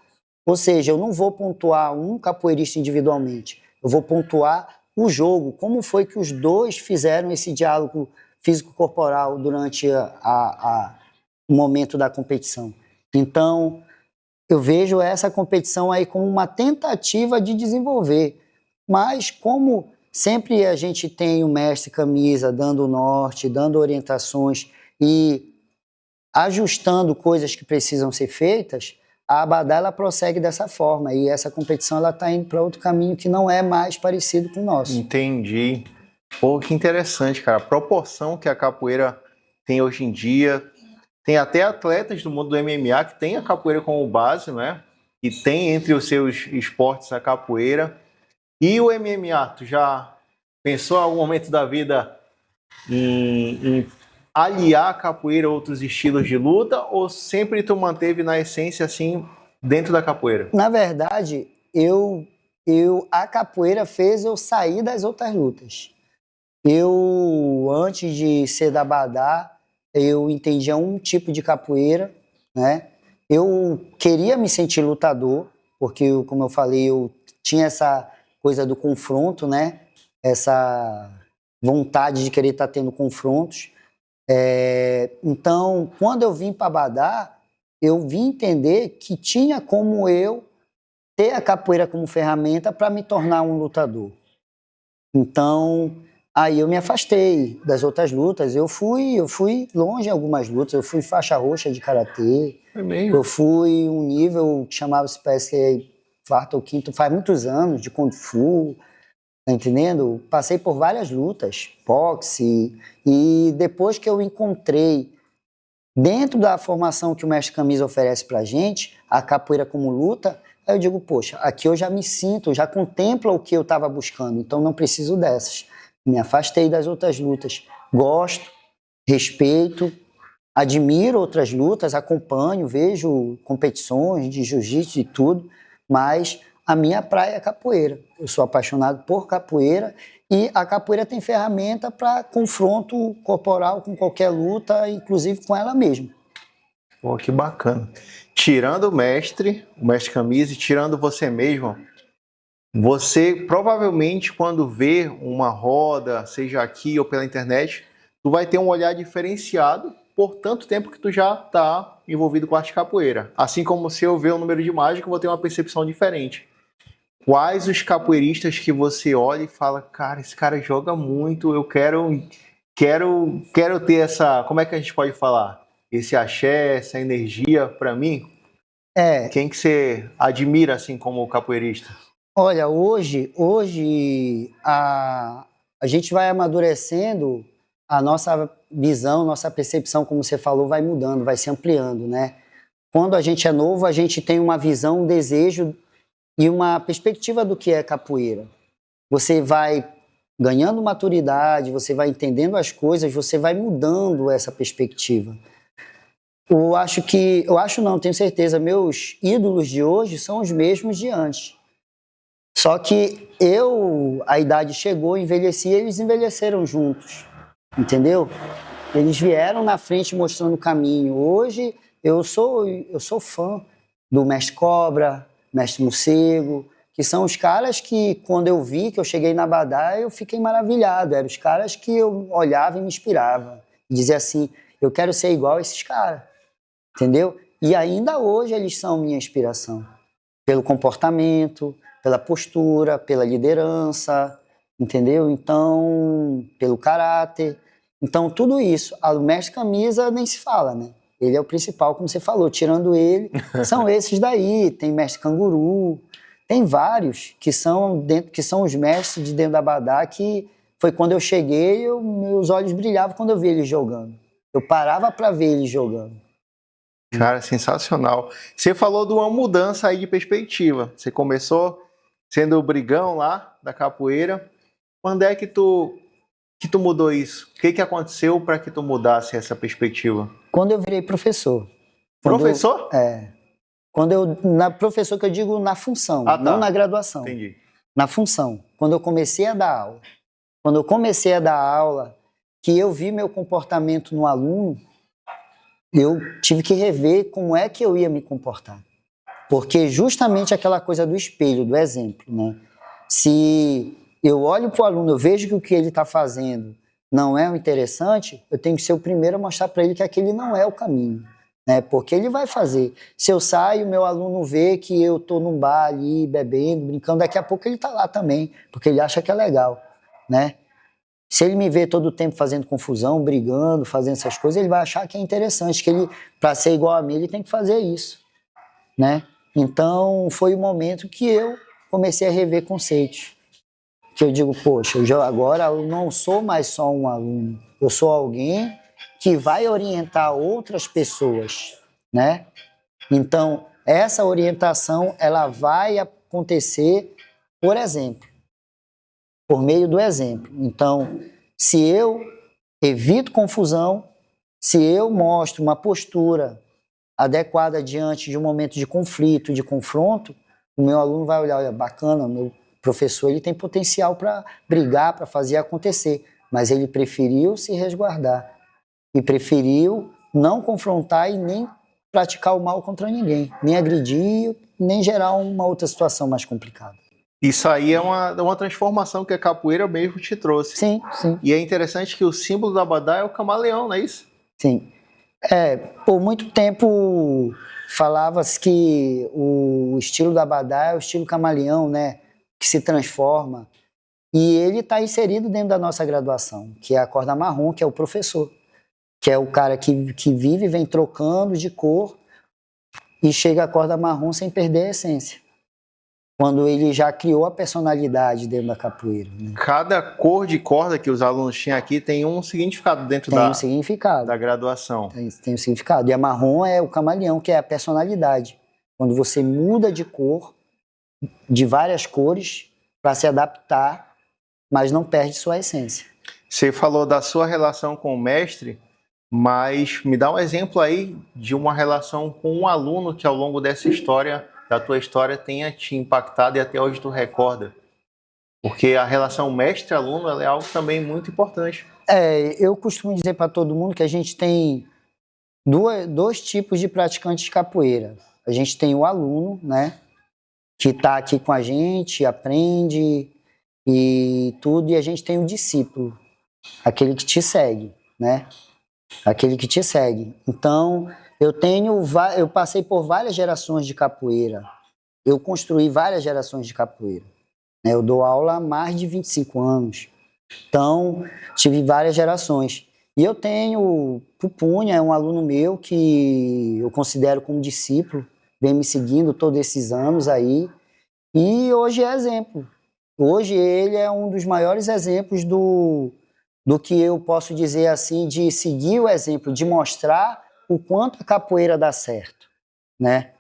Ou seja, eu não vou pontuar um capoeirista individualmente, eu vou pontuar o jogo, como foi que os dois fizeram esse diálogo físico-corporal durante o momento da competição. Então, eu vejo essa competição aí como uma tentativa de desenvolver, mas como sempre a gente tem o mestre camisa dando o norte, dando orientações e ajustando coisas que precisam ser feitas, a Abadá ela prossegue dessa forma e essa competição ela está indo para outro caminho que não é mais parecido com o nosso. Entendi. Pô, que interessante, cara. A proporção que a capoeira tem hoje em dia. Tem até atletas do mundo do MMA que tem a capoeira como base, né? E tem entre os seus esportes a capoeira. E o MMA, tu já pensou em algum momento da vida em aliar a capoeira a outros estilos de luta ou sempre tu manteve na essência assim dentro da capoeira? Na verdade, a capoeira fez eu sair das outras lutas. Eu, antes de ser da Abadá, eu entendia um tipo de capoeira, né? Eu queria me sentir lutador, porque, como eu falei, eu tinha essa coisa do confronto, né? Essa vontade de querer estar tendo confrontos. Então, quando eu vim para Abadá, eu vim entender que tinha como eu ter a capoeira como ferramenta para me tornar um lutador. Então, aí eu me afastei das outras lutas. Eu fui longe em algumas lutas. Eu fui faixa roxa de karatê. É mesmo? Eu fui um nível que chamava-se parece quarto ou quinto, faz muitos anos, de Kung Fu, tá entendendo? Passei por várias lutas, boxe, e depois que eu encontrei, dentro da formação que o Mestre Camisa oferece pra gente, a capoeira como luta, aí eu digo, poxa, aqui eu já me sinto, já contemplo o que eu estava buscando, então não preciso dessas. Me afastei das outras lutas. Gosto, respeito, Admiro outras lutas, acompanho, vejo competições de jiu-jitsu e tudo, mas a minha praia é capoeira. Eu sou apaixonado por capoeira e a capoeira tem ferramenta para confronto corporal com qualquer luta, inclusive com ela mesma. Pô, que bacana. Tirando o mestre Camisa, e tirando você mesmo, você provavelmente quando vê uma roda, seja aqui ou pela internet, tu vai ter um olhar diferenciado por tanto tempo que tu já está envolvido com arte capoeira. Assim como se eu ver um número de mágica, eu vou ter uma percepção diferente. Quais os capoeiristas que você olha e fala, cara, esse cara joga muito, eu quero ter essa, como é que a gente pode falar? Esse axé, essa energia para mim? Quem que você admira assim como capoeirista? Olha, hoje a gente vai amadurecendo, a nossa visão, nossa percepção, como você falou, vai mudando, vai se ampliando, né? Quando a gente é novo, a gente tem uma visão, um desejo e uma perspectiva do que é capoeira. Você vai ganhando maturidade, você vai entendendo as coisas, você vai mudando essa perspectiva. Eu acho não, tenho certeza, meus ídolos de hoje são os mesmos de antes. Só que a idade chegou, envelheci, eles envelheceram juntos, entendeu? Eles vieram na frente mostrando o caminho. Hoje eu sou fã do Mestre Cobra, Mestre Morcego, que são os caras que, quando eu vi, que eu cheguei na Abadá, eu fiquei maravilhado. Eram os caras que eu olhava e me inspirava. Dizia assim, eu quero ser igual a esses caras, entendeu? E ainda hoje eles são minha inspiração. Pelo comportamento, pela postura, pela liderança, entendeu? Então, pelo caráter. Então, tudo isso. O mestre Camisa nem se fala, né? Ele é o principal, como você falou. Tirando ele, são esses daí. Tem mestre Canguru, tem vários que são os mestres de dentro da Abadá, que foi quando eu cheguei, meus olhos brilhavam quando eu vi eles jogando. Eu parava para ver eles jogando. Cara, sensacional. Você falou de uma mudança aí de perspectiva. Você começou sendo o brigão lá da capoeira. Quando é que tu mudou isso? O que aconteceu para que tu mudasse essa perspectiva? Quando eu virei professor. Professor? Professor que eu digo na função, tá. não na graduação. Entendi. Na função. Quando eu comecei a dar aula. Quando eu comecei a dar aula, que eu vi meu comportamento no aluno, eu tive que rever como é que eu ia me comportar. Porque justamente aquela coisa do espelho, do exemplo, né? Se eu olho para o aluno, eu vejo que o que ele está fazendo não é o interessante, eu tenho que ser o primeiro a mostrar para ele que aquele não é o caminho, né? Porque ele vai fazer. Se eu saio, meu aluno vê que eu estou num bar ali, bebendo, brincando, daqui a pouco ele está lá também, porque ele acha que é legal, né? Se ele me vê todo o tempo fazendo confusão, brigando, fazendo essas coisas, ele vai achar que é interessante, que ele, para ser igual a mim, ele tem que fazer isso, né? Então, foi o momento que eu comecei a rever conceitos. Que eu digo, poxa, agora eu não sou mais só um aluno, eu sou alguém que vai orientar outras pessoas, né? Então, essa orientação, ela vai acontecer, por exemplo, por meio do exemplo. Então, se eu evito confusão, se eu mostro uma postura adequada diante de um momento de conflito, de confronto, o meu aluno vai olhar, olha, bacana, meu professor ele tem potencial para brigar, para fazer acontecer, mas ele preferiu se resguardar e preferiu não confrontar e nem praticar o mal contra ninguém, nem agredir, nem gerar uma outra situação mais complicada. Isso aí é uma transformação que a capoeira mesmo te trouxe. Sim, sim. E é interessante que o símbolo da Abadá é o camaleão, não é isso? Sim. Por muito tempo falava-se que o estilo da Abadá é o estilo camaleão, né? Que se transforma. E ele está inserido dentro da nossa graduação, que é a corda marrom, que é o professor. Que é o cara que vive, vem trocando de cor e chega à corda marrom sem perder a essência. Quando ele já criou a personalidade dentro da capoeira. Né? Cada cor de corda que os alunos tinham aqui tem um significado dentro tem um significado. Da graduação. Tem um significado. E a marrom é o camaleão, que é a personalidade. Quando você muda de cor, de várias cores, para se adaptar, mas não perde sua essência. Você falou da sua relação com o mestre, mas me dá um exemplo aí de uma relação com um aluno que ao longo dessa história, da tua história, tenha te impactado e até hoje tu recorda. Porque a relação mestre-aluno ela é algo também muito importante. Eu costumo dizer para todo mundo que a gente tem dois tipos de praticantes de capoeira. A gente tem o aluno, né, que está aqui com a gente, aprende e tudo, e a gente tem o discípulo, aquele que te segue, né? Aquele que te segue. Então, eu passei por várias gerações de capoeira. Eu construí várias gerações de capoeira. Né? Eu dou aula há mais de 25 anos. Então, tive várias gerações. E eu tenho Pupunha, é um aluno meu que eu considero como discípulo, vem me seguindo todos esses anos aí. E hoje é exemplo. Hoje ele é um dos maiores exemplos do que eu posso dizer assim, de seguir o exemplo, de mostrar o quanto a capoeira dá certo, né?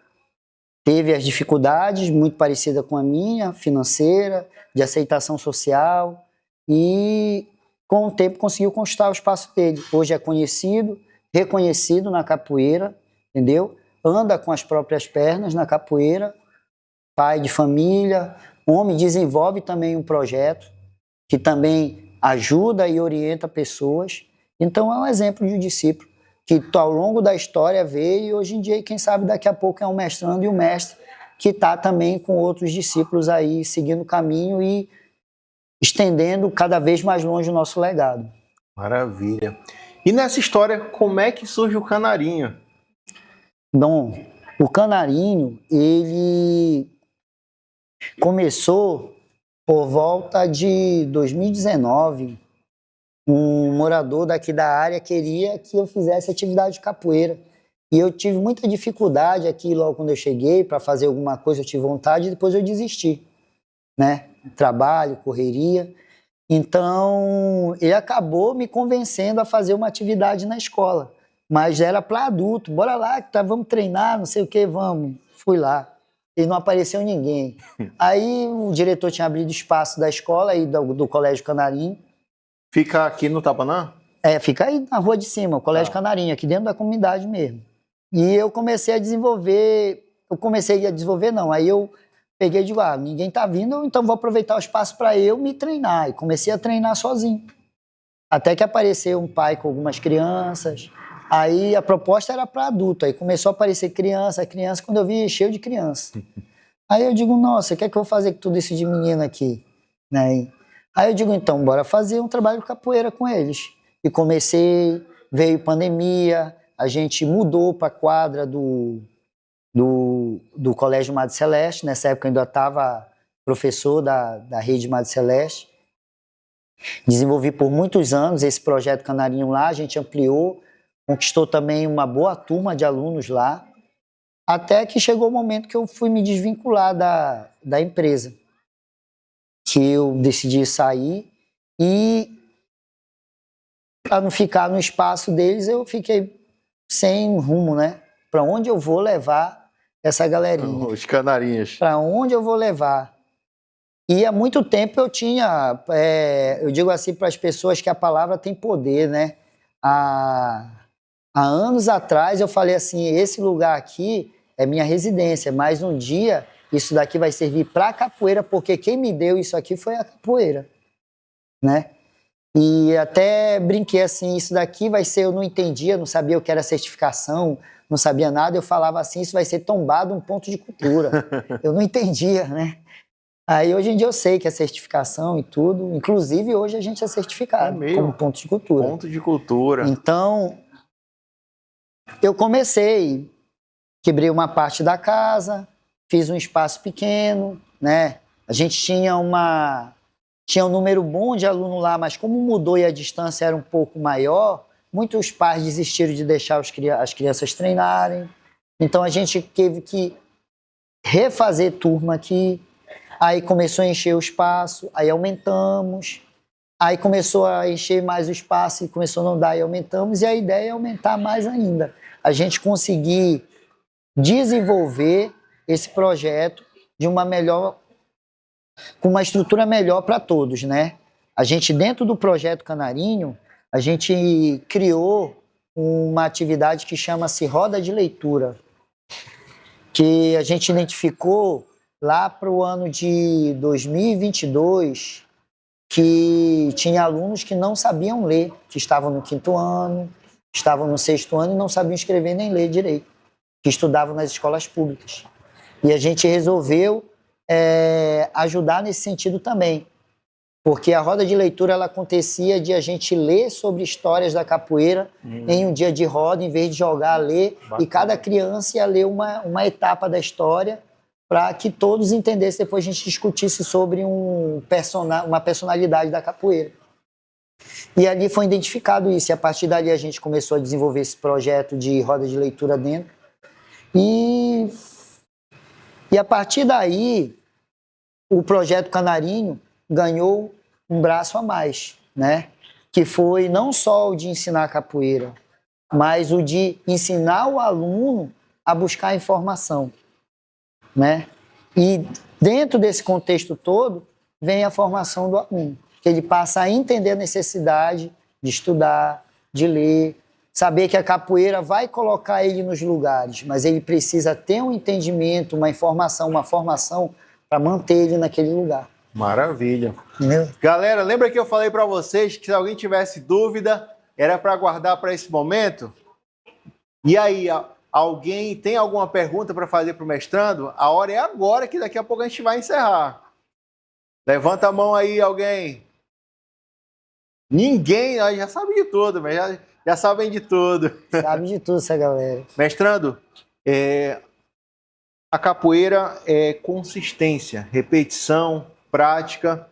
Teve as dificuldades, muito parecida com a minha, financeira, de aceitação social, e com o tempo conseguiu conquistar o espaço dele. Hoje é conhecido, reconhecido na capoeira, entendeu? Anda com as próprias pernas na capoeira, pai de família, homem, desenvolve também um projeto que também ajuda e orienta pessoas. Então é um exemplo de um discípulo que ao longo da história veio e hoje em dia, quem sabe daqui a pouco é um mestrando e um mestre que está também com outros discípulos aí seguindo o caminho e estendendo cada vez mais longe o nosso legado. Maravilha. E nessa história, como é que surge o Canarinho? Bom, o Canarinho, ele começou por volta de 2019. Um morador daqui da área queria que eu fizesse atividade de capoeira. E eu tive muita dificuldade aqui logo quando eu cheguei para fazer alguma coisa, eu tive vontade e depois eu desisti, né? Trabalho, correria. Então, ele acabou me convencendo a fazer uma atividade na escola. Mas era para adulto, bora lá, tá, vamos treinar, não sei o que, vamos. Fui lá. E não apareceu ninguém. Aí o diretor tinha abrido espaço da escola e do Colégio Canarinho. Fica aqui no Tabanã? Fica aí na rua de cima, o Colégio Canarinho, aqui dentro da comunidade mesmo. E eu comecei a desenvolver, não, aí eu peguei e digo, ninguém tá vindo, então vou aproveitar o espaço para eu me treinar. E comecei a treinar sozinho. Até que apareceu um pai com algumas crianças, aí a proposta era para adulto, aí começou a aparecer criança, quando eu vi, encheu de criança. Aí eu digo, nossa, o que é que eu vou fazer com tudo isso de menino aqui? Né? Aí eu digo, então, bora fazer um trabalho de capoeira com eles. E comecei, veio pandemia, a gente mudou para a quadra do Colégio Madre Celeste, nessa época eu ainda estava professor da rede Madre Celeste. Desenvolvi por muitos anos esse projeto Canarinho lá, a gente ampliou, conquistou também uma boa turma de alunos lá, até que chegou o momento que eu fui me desvincular da empresa. Que eu decidi sair e, para não ficar no espaço deles, eu fiquei sem rumo, né? Para onde eu vou levar essa galerinha? Os Canarinhos. Para onde eu vou levar? E há muito tempo eu tinha, eu digo assim para as pessoas que a palavra tem poder, né? Há anos atrás eu falei assim, esse lugar aqui é minha residência, mas um dia isso daqui vai servir para a capoeira, porque quem me deu isso aqui foi a capoeira, né? E até brinquei assim, isso daqui vai ser, eu não entendia, não sabia o que era certificação, não sabia nada, eu falava assim, isso vai ser tombado um ponto de cultura. Eu não entendia, né? Aí hoje em dia eu sei que é certificação e tudo, inclusive hoje a gente é certificado como ponto de cultura. Ponto de cultura. Então, eu comecei, quebrei uma parte da casa, fiz um espaço pequeno, né? A gente tinha um número bom de aluno lá, mas como mudou e a distância era um pouco maior, muitos pais desistiram de deixar as crianças treinarem. Então a gente teve que refazer turma aqui. Aí começou a encher o espaço, aí aumentamos. Aí começou a encher mais o espaço e começou a não dar, e aumentamos. E a ideia é aumentar mais ainda. A gente conseguir desenvolver esse projeto de com uma estrutura melhor para todos, né? A gente, dentro do projeto Canarinho, a gente criou uma atividade que chama-se Roda de Leitura, que a gente identificou lá para o ano de 2022, que tinha alunos que não sabiam ler, que estavam no 5º ano, estavam no 6º ano e não sabiam escrever nem ler direito, que estudavam nas escolas públicas. E a gente resolveu ajudar nesse sentido também, porque a roda de leitura ela acontecia de a gente ler sobre histórias da capoeira em um dia de roda, em vez de jogar, ler, e cada criança ia ler uma etapa da história para que todos entendessem, depois a gente discutisse sobre uma personalidade da capoeira. E ali foi identificado isso, e a partir dali a gente começou a desenvolver esse projeto de roda de leitura dentro, e a partir daí o projeto Canarinho ganhou um braço a mais, né? Que foi não só o de ensinar capoeira, mas o de ensinar o aluno a buscar informação, né? E dentro desse contexto todo vem a formação do aluno, que ele passa a entender a necessidade de estudar, de ler, saber que a capoeira vai colocar ele nos lugares, mas ele precisa ter um entendimento, uma informação, uma formação para manter ele naquele lugar. Maravilha. Entendeu? Galera, lembra que eu falei para vocês que se alguém tivesse dúvida, era para aguardar para esse momento? E aí, alguém tem alguma pergunta para fazer para o mestrando? A hora é agora, que daqui a pouco a gente vai encerrar. Levanta a mão aí, alguém. Ninguém, já sabe de tudo, mas já sabem de tudo. Sabe de tudo essa galera. Mestrando, a capoeira é consistência, repetição, prática.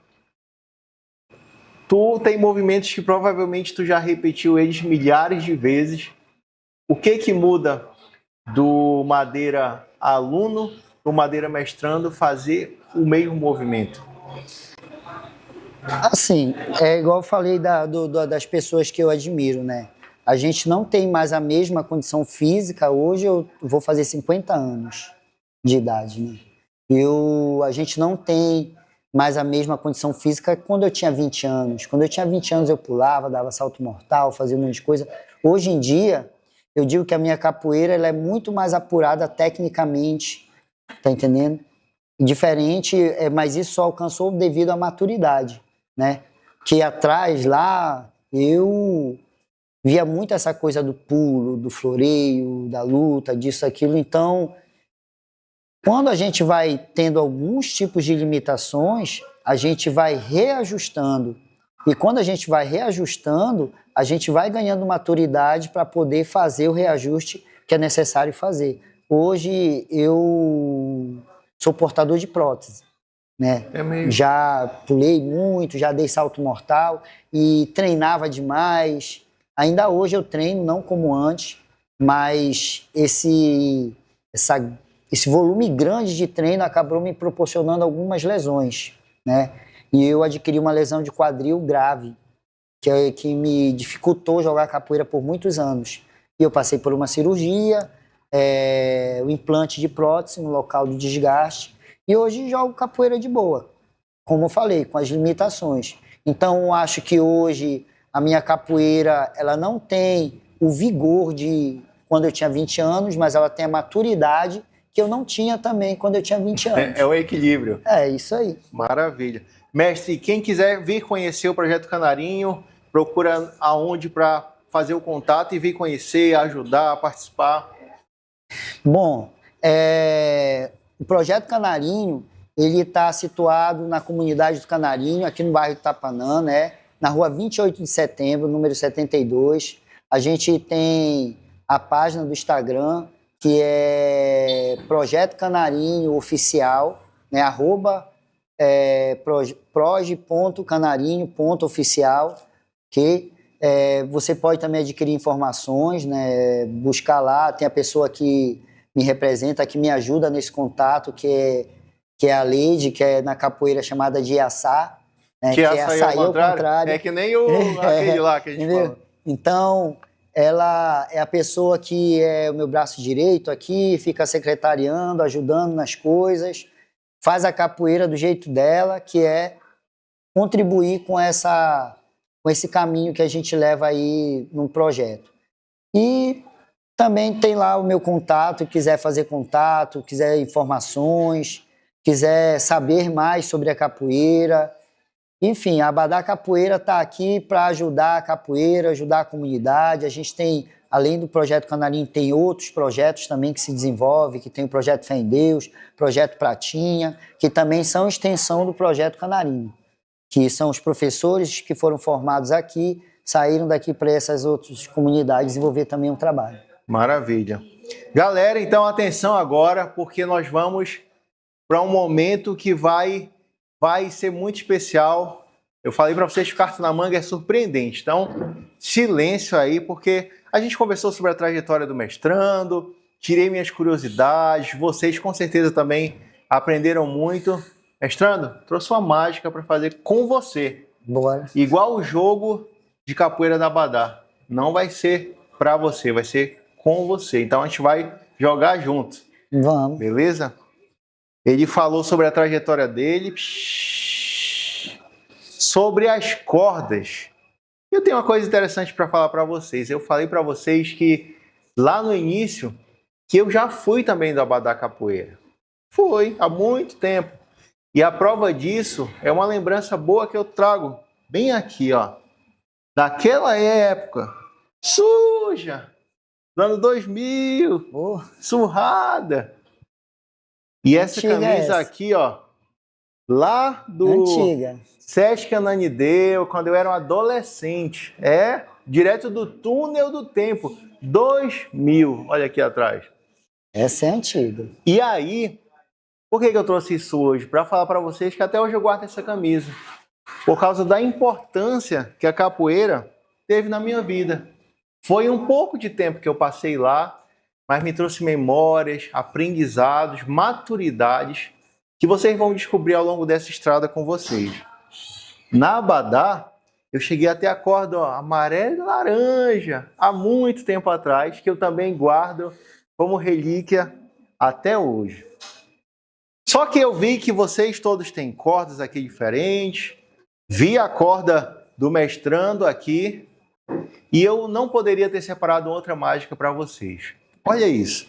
Tu tem movimentos que provavelmente tu já repetiu eles milhares de vezes. O que muda do madeira aluno do madeira mestrando fazer o mesmo movimento? Assim, é igual eu falei das pessoas que eu admiro, né? A gente não tem mais a mesma condição física. Hoje eu vou fazer 50 anos de idade, né? A gente não tem mais a mesma condição física quando eu tinha 20 anos. Quando eu tinha 20 anos eu pulava, dava salto mortal, fazia um monte de coisa. Hoje em dia, eu digo que a minha capoeira ela é muito mais apurada tecnicamente, tá entendendo? Diferente, mas isso só alcançou devido à maturidade, né? Que atrás, lá, eu via muito essa coisa do pulo, do floreio, da luta, disso, aquilo. Então, quando a gente vai tendo alguns tipos de limitações, a gente vai reajustando. E quando a gente vai reajustando, a gente vai ganhando maturidade para poder fazer o reajuste que é necessário fazer. Hoje, eu sou portador de prótese, né? É mesmo? Já pulei muito, já dei salto mortal e treinava demais. Ainda hoje eu treino, não como antes, mas esse volume grande de treino acabou me proporcionando algumas lesões, né? E eu adquiri uma lesão de quadril grave, que me dificultou jogar capoeira por muitos anos. E eu passei por uma cirurgia, o implante de prótese no local do desgaste, e hoje jogo capoeira de boa, como eu falei, com as limitações. Então, eu acho que hoje a minha capoeira ela não tem o vigor de quando eu tinha 20 anos, mas ela tem a maturidade que eu não tinha também quando eu tinha 20 anos. É o equilíbrio. É isso aí. Maravilha. Mestre, quem quiser vir conhecer o Projeto Canarinho, procura aonde para fazer o contato e vir conhecer, ajudar, participar. Bom, o Projeto Canarinho, ele está situado na comunidade do Canarinho, aqui no bairro de Tapanã, né? Na rua 28 de setembro, número 72. A gente tem a página do Instagram, que é Projeto Canarinho Oficial, né? @proje.canarinho.oficial, que você pode também adquirir informações, né? Buscar lá, tem a pessoa que me representa, que me ajuda nesse contato, que é a Leide, que é na capoeira chamada de Iaçá, né? Que é açaí ao contrário. É que nem aquele lá que a gente entendeu? fala. Então, ela é a pessoa que é o meu braço direito aqui, fica secretariando, ajudando nas coisas, faz a capoeira do jeito dela, que é contribuir com esse caminho que a gente leva aí no projeto. E também tem lá o meu contato, quiser fazer contato, quiser informações, quiser saber mais sobre a capoeira. Enfim, a Abadá Capoeira está aqui para ajudar a capoeira, ajudar a comunidade. A gente tem, além do Projeto Canarinho, tem outros projetos também que se desenvolvem, que tem o Projeto Fé em Deus, Projeto Pratinha, que também são extensão do Projeto Canarinho, que são os professores que foram formados aqui, saíram daqui para essas outras comunidades desenvolver também um trabalho. Maravilha. Galera, então atenção agora, porque nós vamos para um momento que vai ser muito especial. Eu falei para vocês que Carta na Manga é surpreendente. Então, silêncio aí, porque a gente conversou sobre a trajetória do mestrando, tirei minhas curiosidades, vocês com certeza também aprenderam muito. Mestrando, trouxe uma mágica para fazer com você. Bora. Igual o jogo de capoeira da Abadá. Não vai ser para você, vai ser com você. Então a gente vai jogar junto. Vamos. Beleza? Ele falou sobre a trajetória dele, sobre as cordas. Eu tenho uma coisa interessante para falar para vocês. Eu falei para vocês que lá no início, que eu já fui também do Abadá Capoeira. Foi, há muito tempo. E a prova disso é uma lembrança boa que eu trago bem aqui, ó. Daquela época, suja, do ano 2000, surrada. E essa Antiga camisa aqui, ó, lá do Antiga. Sesc Ananideu, quando eu era um adolescente. Direto do túnel do tempo, 2000, olha aqui atrás. Essa é antiga. E aí, por que eu trouxe isso hoje? Para falar para vocês que até hoje eu guardo essa camisa. Por causa da importância que a capoeira teve na minha vida. Foi um pouco de tempo que eu passei lá, mas me trouxe memórias, aprendizados, maturidades que vocês vão descobrir ao longo dessa estrada com vocês. Na Abadá, eu cheguei até a corda amarela e laranja, há muito tempo atrás, que eu também guardo como relíquia até hoje. Só que eu vi que vocês todos têm cordas aqui diferentes, vi a corda do mestrando aqui, e eu não poderia ter separado outra mágica para vocês. Olha isso.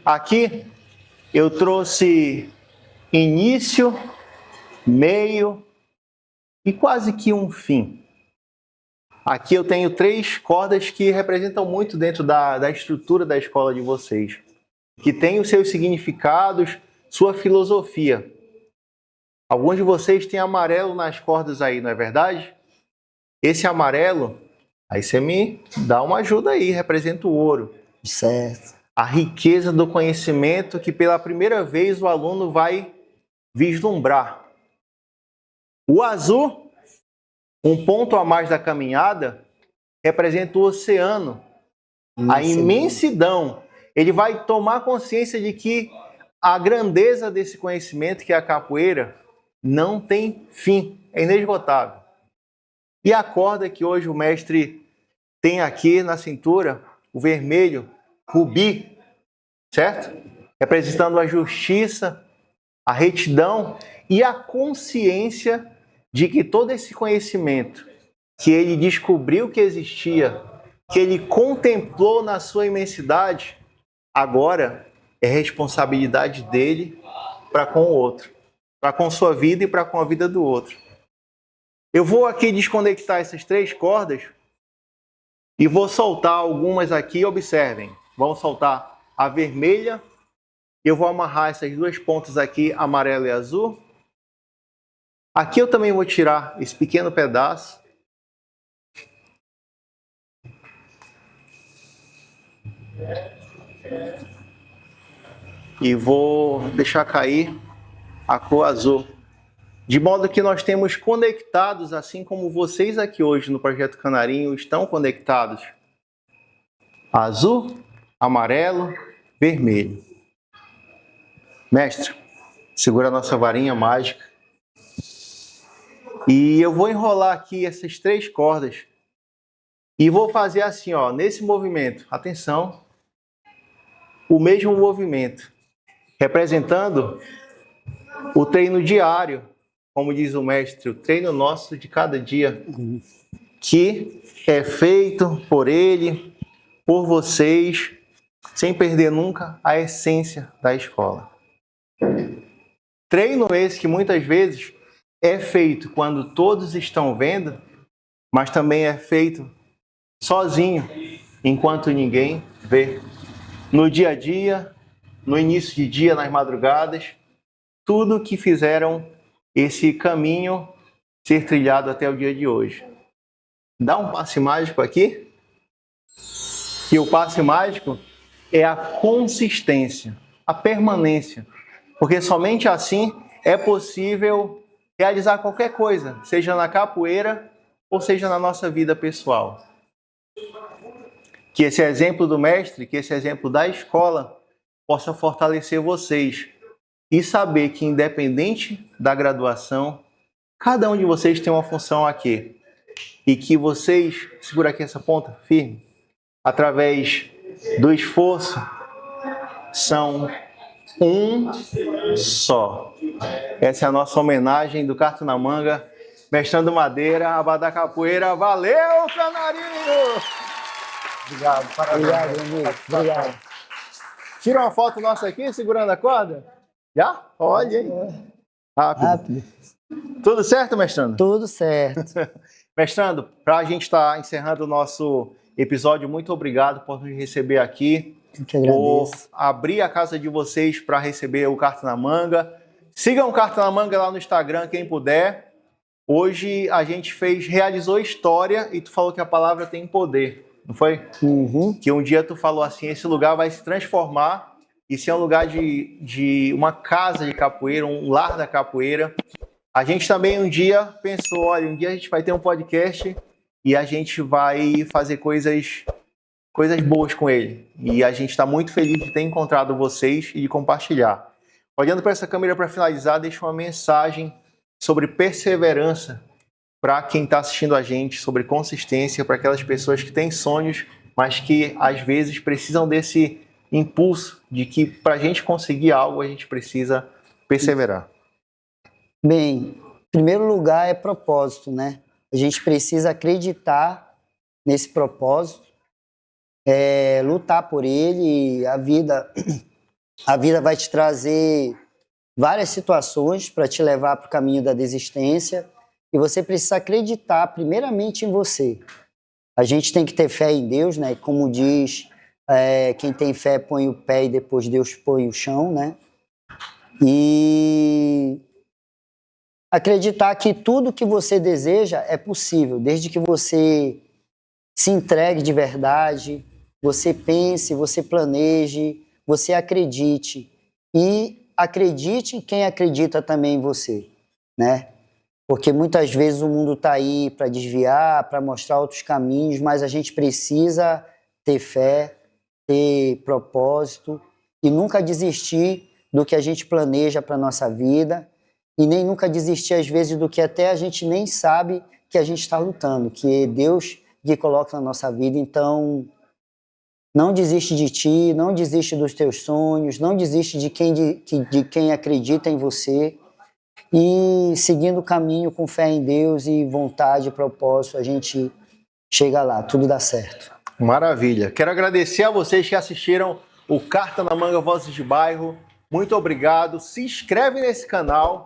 Aqui eu trouxe início, meio e quase que um fim. Aqui eu tenho 3 cordas que representam muito dentro da estrutura da escola de vocês, que tem os seus significados, sua filosofia. Alguns de vocês têm amarelo nas cordas aí, não é verdade? Esse amarelo, aí você me dá uma ajuda aí, representa o ouro. Certo. A riqueza do conhecimento que pela primeira vez o aluno vai vislumbrar. O azul, um ponto a mais da caminhada, representa o oceano, a imensidão. Ele vai tomar consciência de que a grandeza desse conhecimento, que é a capoeira, não tem fim, é inesgotável. E a corda que hoje o mestre tem aqui na cintura, o vermelho, rubi, certo? Representando a justiça, a retidão e a consciência de que todo esse conhecimento que ele descobriu que existia, que ele contemplou na sua imensidade, agora é responsabilidade dele para com o outro, para com sua vida e para com a vida do outro. Eu vou aqui desconectar essas 3 cordas e vou soltar algumas aqui, observem. Vamos soltar a vermelha, eu vou amarrar essas 2 pontas aqui, amarelo e azul. Aqui eu também vou tirar esse pequeno pedaço. E vou deixar cair a cor azul. De modo que nós temos conectados, assim como vocês aqui hoje no Projeto Canarinho estão conectados. Azul, amarelo, vermelho. Mestre, segura a nossa varinha mágica. E eu vou enrolar aqui essas 3 cordas. E vou fazer assim, ó, nesse movimento. Atenção. O mesmo movimento. Representando o treino diário. Como diz o mestre, o treino nosso de cada dia. que é feito por Ele, por vocês, sem perder nunca a essência da escola. Treino esse que muitas vezes é feito quando todos estão vendo, mas também é feito sozinho, enquanto ninguém vê. No dia a dia, no início de dia, nas madrugadas, tudo que fizeram esse caminho ser trilhado até o dia de hoje. Dá um passe mágico aqui? E o passe mágico é a consistência, a permanência. Porque somente assim é possível realizar qualquer coisa, seja na capoeira ou seja na nossa vida pessoal. Que esse exemplo do mestre, que esse exemplo da escola possa fortalecer vocês e saber que, independente da graduação, cada um de vocês tem uma função aqui. E que vocês, segura aqui essa ponta firme, através do esforço, são um só. Essa é a nossa homenagem do Carta na Manga, Mestrando Madeira, Abadá Capoeira. Valeu, Canarinho! Obrigado, parabéns. Obrigado, amigo. Obrigado. Tira uma foto nossa aqui, segurando a corda. Já? Olha aí. Rápido. Tudo certo, mestrando? Tudo certo. Mestrando, para a gente estar encerrando o nosso episódio, muito obrigado por nos receber aqui. Eu que agradeço. Por abrir a casa de vocês para receber o Carta na Manga. Sigam o Carta na Manga lá no Instagram, quem puder. Hoje a gente realizou história e tu falou que a palavra tem poder, não foi? Uhum. Que um dia tu falou assim, esse lugar vai se transformar e ser um lugar de uma casa de capoeira, um lar da capoeira. A gente também um dia pensou, olha, um dia a gente vai ter um podcast e a gente vai fazer coisas boas com ele. E a gente está muito feliz de ter encontrado vocês e de compartilhar. Olhando para essa câmera para finalizar, deixo uma mensagem sobre perseverança para quem está assistindo a gente, sobre consistência para aquelas pessoas que têm sonhos, mas que às vezes precisam desse impulso de que para a gente conseguir algo a gente precisa perseverar. Bem, em primeiro lugar é propósito, né? A gente precisa acreditar nesse propósito, lutar por ele. E a vida vai te trazer várias situações para te levar para o caminho da desistência e você precisa acreditar primeiramente em você. A gente tem que ter fé em Deus, né? Como diz, quem tem fé põe o pé e depois Deus põe o chão, né? E acreditar que tudo que você deseja é possível, desde que você se entregue de verdade, você pense, você planeje, você acredite. E acredite em quem acredita também em você, né? Porque muitas vezes o mundo está aí para desviar, para mostrar outros caminhos, mas a gente precisa ter fé, ter propósito e nunca desistir do que a gente planeja para a nossa vida e nem nunca desistir, às vezes, do que até a gente nem sabe que a gente está lutando, que é Deus que coloca na nossa vida. Então, não desiste de ti, não desiste dos teus sonhos, não desiste de quem acredita em você. E seguindo o caminho com fé em Deus e vontade e propósito, a gente chega lá, tudo dá certo. Maravilha. Quero agradecer a vocês que assistiram o Carta na Manga Vozes de Bairro. Muito obrigado. Se inscreve nesse canal.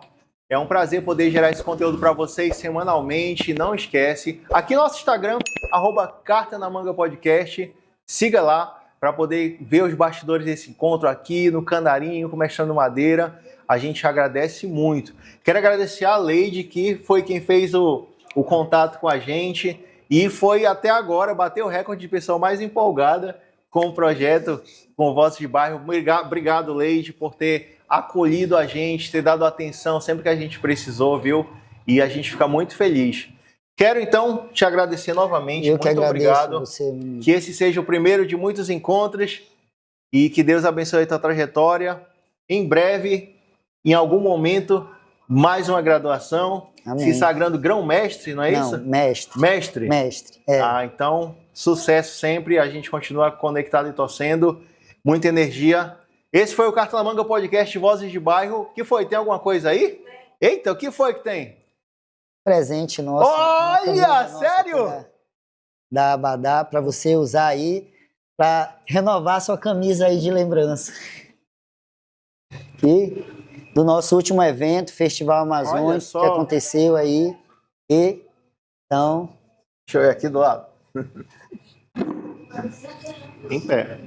É um prazer poder gerar esse conteúdo para vocês semanalmente. Não esquece. Aqui no nosso Instagram, @Carta na Manga Podcast. Siga lá para poder ver os bastidores desse encontro aqui no Canarinho, com Mestrando Madeira. A gente agradece muito. Quero agradecer a Leide, que foi quem fez o contato com a gente e foi até agora, bateu o recorde de pessoa mais empolgada com o projeto, com Vozes de Bairro. Obrigado, Leide, por ter acolhido a gente, ter dado atenção sempre que a gente precisou, viu? E a gente fica muito feliz. Quero, então, te agradecer novamente. Eu que muito obrigado. Você, que esse seja o primeiro de muitos encontros e que Deus abençoe a tua trajetória. Em breve, em algum momento, mais uma graduação. Amém. Se sagrando grão-mestre, não é isso? Mestre. Mestre? Mestre, então, sucesso sempre. A gente continua conectado e torcendo. Muita energia. Esse foi o Carta na Manga Podcast Vozes de Bairro. O que foi? Tem alguma coisa aí? Eita, o que foi que tem? Presente nosso. Olha, sério? Nossa, da Abadá para você usar aí para renovar sua camisa aí de lembrança. E do nosso último evento, Festival Amazônico, que aconteceu aí. E então, deixa eu ver aqui do lado. Em pé.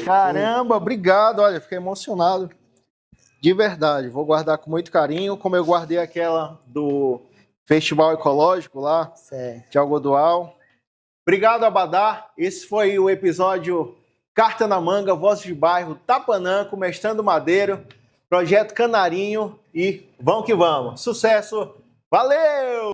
Caramba, obrigado. Olha, fiquei emocionado. De verdade. Vou guardar com muito carinho, como eu guardei aquela do Festival Ecológico lá, certo, de Algodoal. Obrigado, Abadá. Esse foi o episódio Carta na Manga, Vozes de Bairro, Tapanã, Mestrando Madeiro, Projeto Canarinho e vamos que vamos. Sucesso! Valeu!